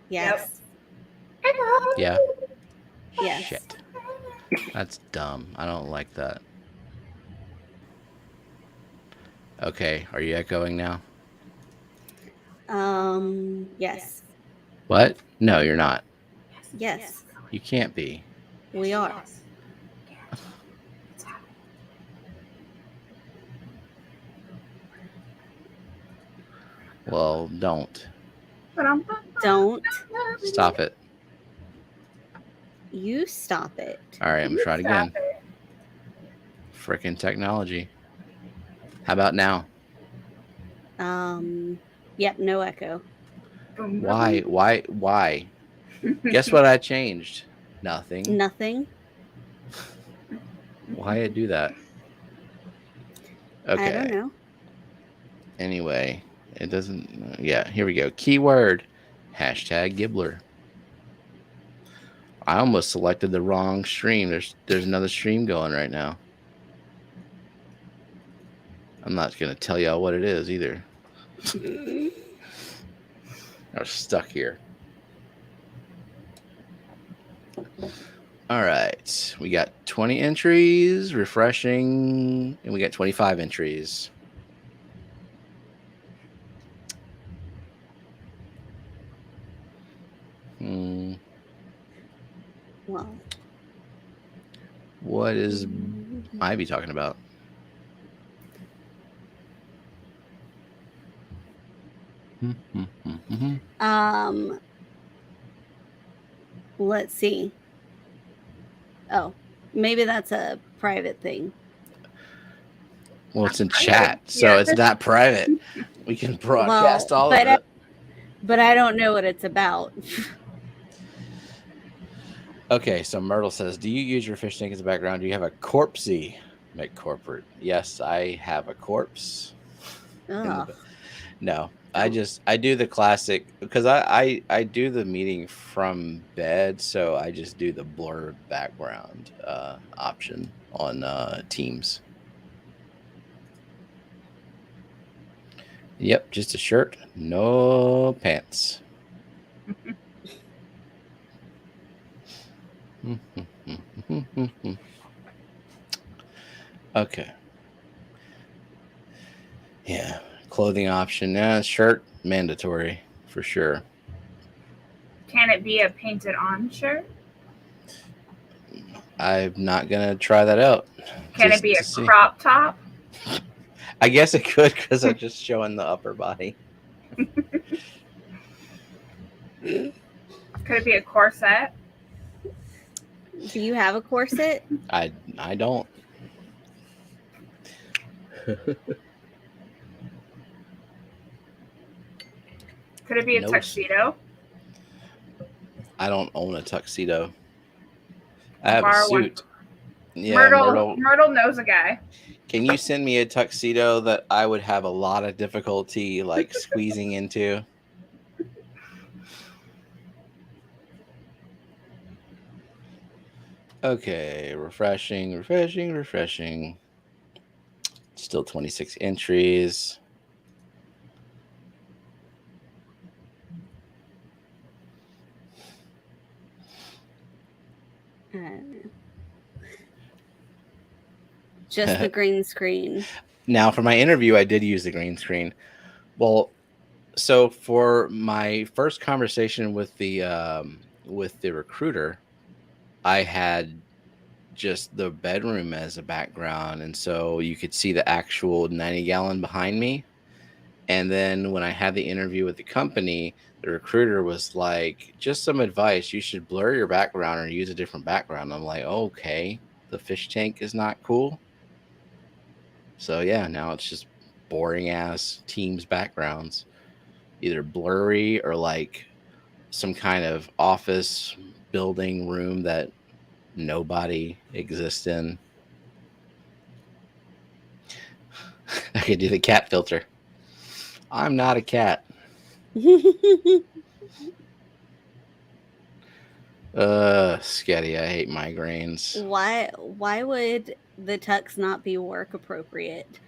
Yes. Yep. Echo. Yeah? Yes. Shit. That's dumb. I don't like that. Okay, are you echoing now? Yes. What? No, you're not. Yes. You can't be. We are. Well, don't. Don't. Stop it. You stop it. All right, I'm going to try it again. Frickin' technology. How about now? Yep, no echo. Why? Guess what I changed? Nothing. Nothing. Why I do that? Okay. I don't know. Anyway, it doesn't. Yeah, here we go. Keyword. #Gibbler. I almost selected the wrong stream. There's another stream going right now. I'm not going to tell y'all what it is either. I'm stuck here. All right. We got 20 entries, refreshing, and we got 25 entries. Well, what is Ivy talking about? Let's see. Oh, maybe that's a private thing. Well, it's in chat, so it's not private. We can broadcast all of it. But I don't know what it's about. Okay, so Myrtle says, do you use your fish tank as a background? Do you have a corpsey McCorporate? Yes, I have a corpse. No, I do the classic, because I do the meeting from bed, so I just do the blur background option on Teams. Yep, just a shirt, no pants. Okay. Yeah, clothing option. Shirt mandatory for sure. Can it be a painted on shirt? I'm not gonna try that out. Can it be a crop top? I guess it could, because I'm just showing the upper body. Could it be a corset? Do you have a corset? I don't. Could it be a tuxedo? I don't own a tuxedo. I have a suit. Yeah, Myrtle knows a guy. Can you send me a tuxedo that I would have a lot of difficulty like squeezing into? Okay, refreshing. Still 26 entries. Just the green screen. Now, for my interview, I did use the green screen. Well, so for my first conversation with the recruiter, I had just the bedroom as a background, and so you could see the actual 90-gallon behind me. And then when I had the interview with the company, the recruiter was like, just some advice, you should blur your background or use a different background. I'm like, okay, the fish tank is not cool. So yeah, now it's just boring ass Teams backgrounds, either blurry or like some kind of office building room that nobody exists in. I could do the cat filter. I'm not a cat. Sketty, I hate migraines. Why would the tux not be work appropriate?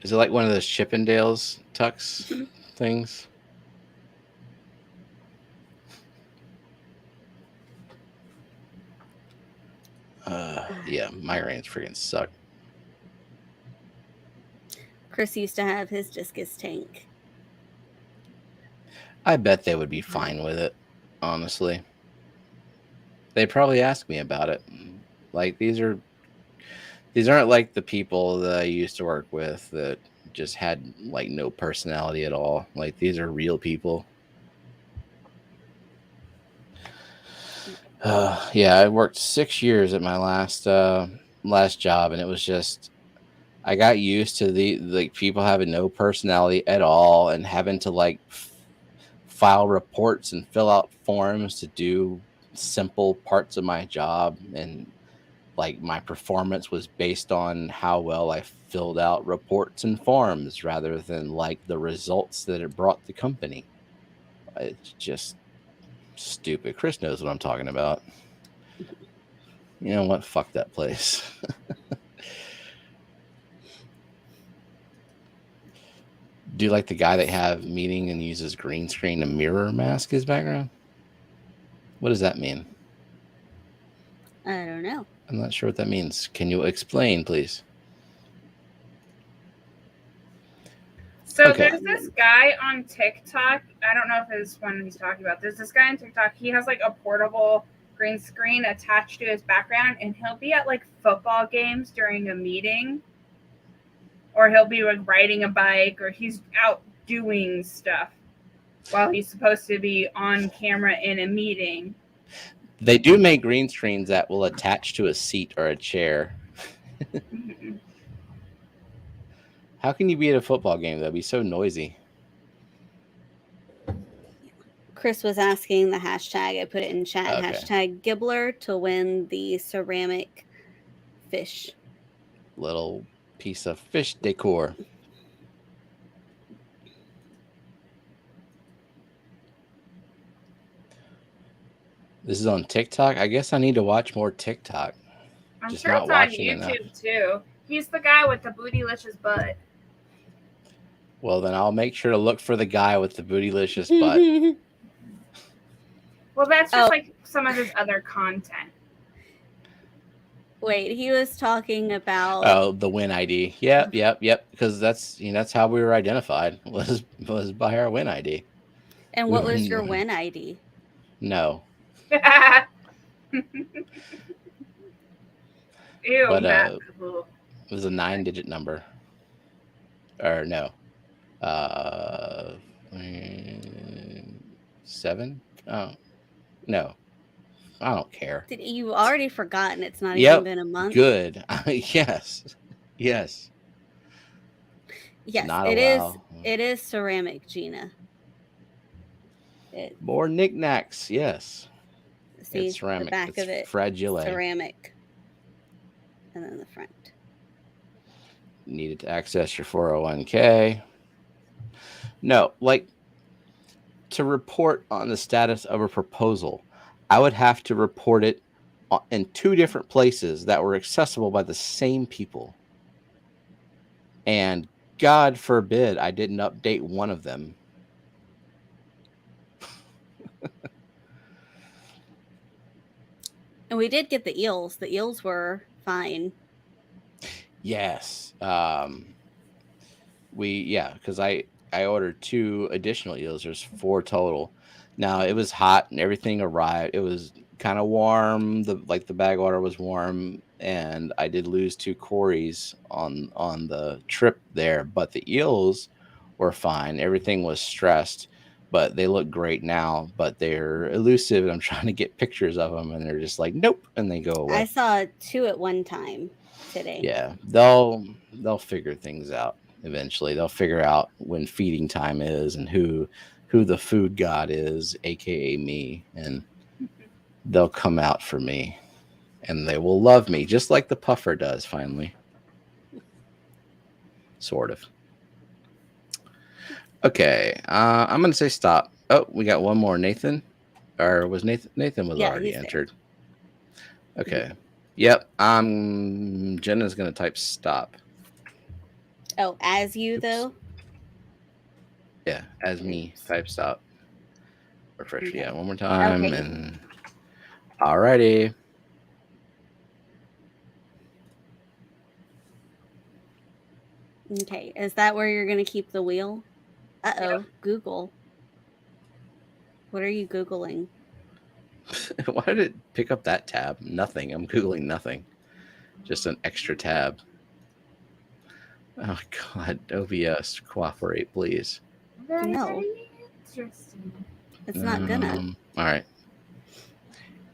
Is it like one of those Chippendales tux things? Yeah, migraines freaking suck. Chris used to have his discus tank. I bet they would be fine with it, honestly. They probably ask me about it. Like these aren't like the people that I used to work with that just had like no personality at all. Like these are real people. Yeah, I worked 6 years at my last job, and it was just I got used to the like people having no personality at all and having to like file reports and fill out forms to do simple parts of my job, and like my performance was based on how well I filled out reports and forms rather than like the results that it brought the company. It's just stupid. Chris knows what I'm talking about. You know what? Fuck that place. Do you like the guy that have meeting and uses green screen to mirror mask his background? What does that mean? I don't know. I'm not sure what that means. Can you explain, please? So Okay. there's this guy on TikTok. I don't know if it's one he's talking about. There's this guy on TikTok. He has like a portable green screen attached to his background, and he'll be at like football games during a meeting, or he'll be like riding a bike, or he's out doing stuff while he's supposed to be on camera in a meeting. They do make green screens that will attach to a seat or a chair. Mm-hmm. How can you be at a football game? That'd be so noisy. Chris was asking the hashtag. I put it in chat. Okay. Hashtag Gibbler to win the ceramic fish. Little piece of fish decor. This is on TikTok. I guess I need to watch more TikTok. I'm Just sure not it's on watching YouTube enough. too. He's the guy with the bootylicious butt. Well, then I'll make sure to look for the guy with the bootylicious butt. Well, that's just like some of his other content. Wait, he was talking about the win ID. Yep. Because that's how we were identified was by our win ID. And what was your win ID? No. Ew, but Matt. it was a 9-digit number. Or no. 7? Oh. No. I don't care. You've already forgotten. It's not even been a month. Good. Yes. Yes. Yes, it is. It is ceramic, Gina. More knickknacks. Yes. See, it's ceramic. The back it's of it. Fragile. Ceramic. And then the front. Needed to access your 401k. No, like to report on the status of a proposal, I would have to report it in 2 different places that were accessible by the same people. And God forbid I didn't update one of them. And we did get the eels. The eels were fine. Yes. Because I ordered 2 additional eels. There's 4 total. Now it was hot and everything arrived. It was kind of warm. The bag water was warm, and I did lose 2 cories on the trip there. But the eels were fine. Everything was stressed, but they look great now. But they're elusive, and I'm trying to get pictures of them, and they're just like nope, and they go away. I saw 2 at one time today. Yeah, they'll figure things out eventually. They'll figure out when feeding time is and who the food god is, aka me, and they'll come out for me, and they will love me just like the puffer does finally. Sort of. Okay, I'm gonna say stop. Oh, we got one more. Nathan, or was Nathan was already entered. There. Okay. Mm-hmm. Yep. Jenna's gonna type stop. Oh, as you though? Yeah, as me. Type stop. Refresh. Okay. Yeah, one more time. Okay. And alrighty. Okay, is that where you're gonna keep the wheel? Uh-oh, yep. Google. What are you Googling? Why did it pick up that tab? Nothing. I'm Googling nothing. Just an extra tab. Oh, God. OBS, cooperate, please. No. Interesting. It's not gonna. All right.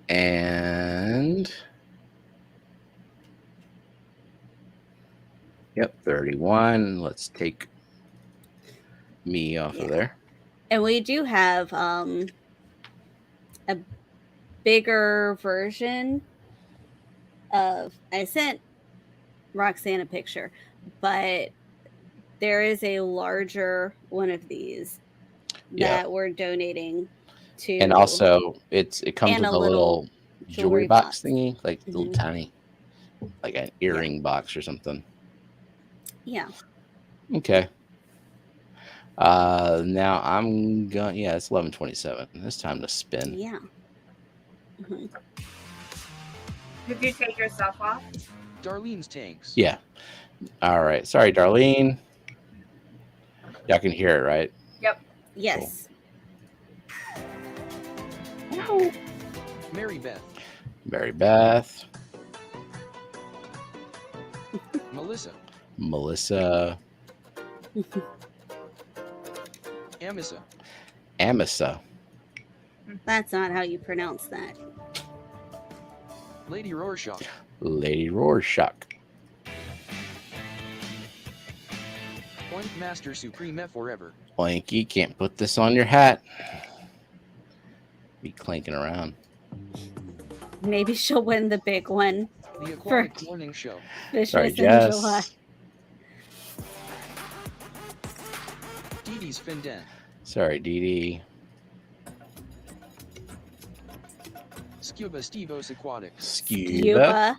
And... Yep, 31. Let's take me off of there. And we do have a bigger version of... I sent Roxanne a picture, but there is a larger one of these that we're donating to. And also, it comes and with a little jewelry box thingy, like little tiny, like an earring box or something. Yeah. Okay. Now I'm going. Yeah, it's 11:27. It's time to spin. Yeah. Mm-hmm. Did you take yourself off? Darlene's tanks. Yeah. All right. Sorry, Darlene. Y'all can hear it, right? Yep. Yes. Cool. Mary Beth. Mary Beth. Melissa. Melissa. Amisa. Amisa. That's not how you pronounce that. Lady Rorschach. Lady Rorschach. Oink Master Supreme forever. Oinky, can't put this on your hat. Be clanking around. Maybe she'll win the big one. The Aquatic Morning Show. Sorry, Fishmas in Jess. July. Dee Dee's Finden. Sorry, Dee Dee. Scuba Stevo's Aquatics. Scuba.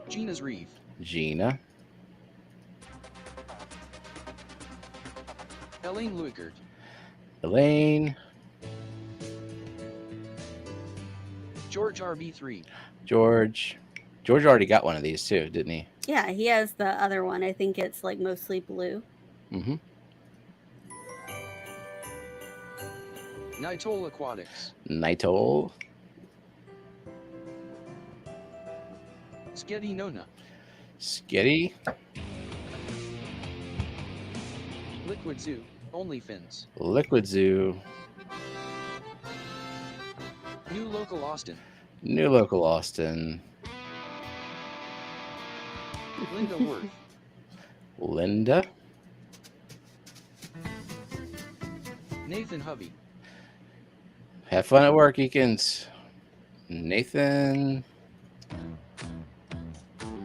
Gina's Reef. Gina. Elaine Luikert. Elaine. George RB3. George. George already got one of these too, didn't he? Yeah, he has the other one. I think it's like mostly blue. Mm-hmm. Nitol Aquatics. Nitol. Sketty Nona. Skitty. Liquid Zoo. OnlyFins. Liquid Zoo. New Local Austin. New Local Austin. Linda Worth. Linda. Nathan Hovey. Have fun at work, Eakins. Nathan.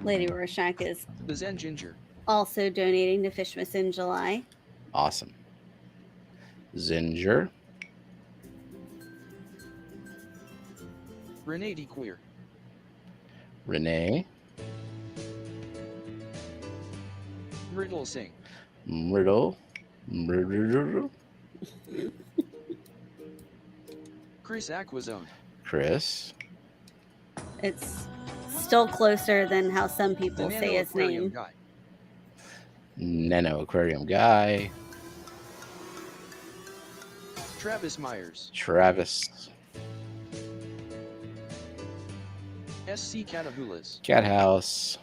Lady Rorschach is The Zen Ginger. also donating to Fishmas in July. Awesome. Zinger. Renee D. Queer. Renee. Riddle Singh. Myrtle. Chris Aquazone. Chris. It's still closer than how some The people Nano say his Aquarium name. Guy. Nano Aquarium Guy. Travis Myers. Travis. SC Catahulas. Cat House.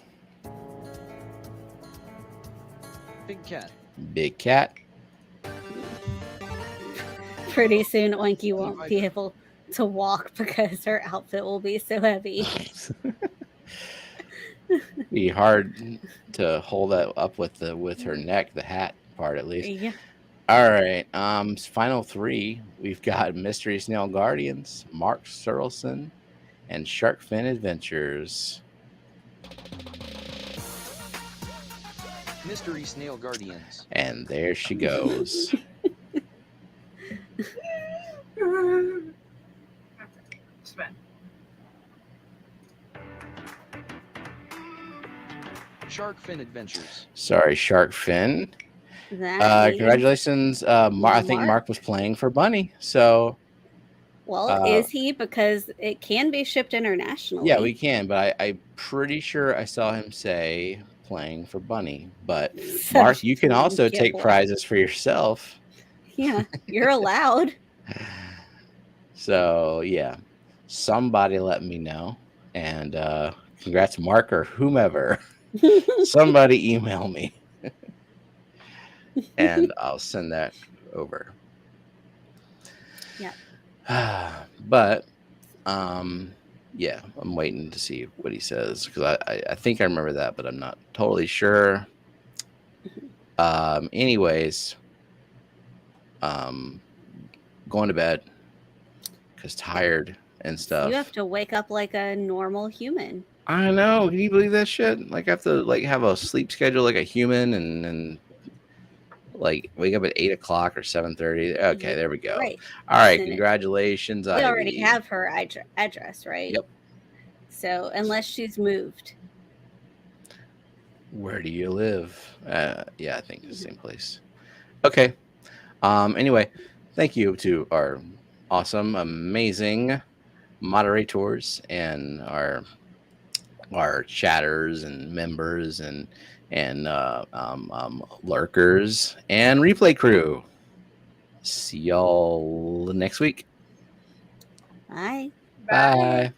Big Cat. Big Cat. Pretty soon, Oinky won't be able to walk because her outfit will be so heavy. Be hard to hold that up with her neck, the hat part at least. Yeah. All right. Final three. We've got Mystery Snail Guardians, Mark Searleson, and Sharkfin Adventures. Mystery Snail Guardians. And there she goes. Spin. Shark Fin Adventures. Sorry, Sharkfin. That means- Congratulations. I think Mark was playing for Bunny. So Well, is he? Because it can be shipped internationally. yeah, we can. But I'm pretty sure I saw him say playing for Bunny. But So Mark, you can also get take one. prizes for yourself. Yeah, you're allowed. So yeah, somebody let me know, and congrats, Mark or whomever. Somebody email me, and I'll send that over. Yeah. But yeah, I'm waiting to see what he says because I think I remember that, but I'm not totally sure. Anyways, going to bed because tired and stuff. You have to wake up like a normal human. I know. Can you believe that shit? Like I have to like have a sleep schedule like a human and like wake up at 8 o'clock or 7:30. Okay, there we go. Right. All right, Isn't it? congratulations, We Ivy. already have her address, right? Yep. So unless she's moved. Where do you live? Yeah, I think it's the same place. Okay. Anyway, thank you to our awesome, amazing moderators and our chatters and members and lurkers and replay crew. See y'all next week. Bye. Bye.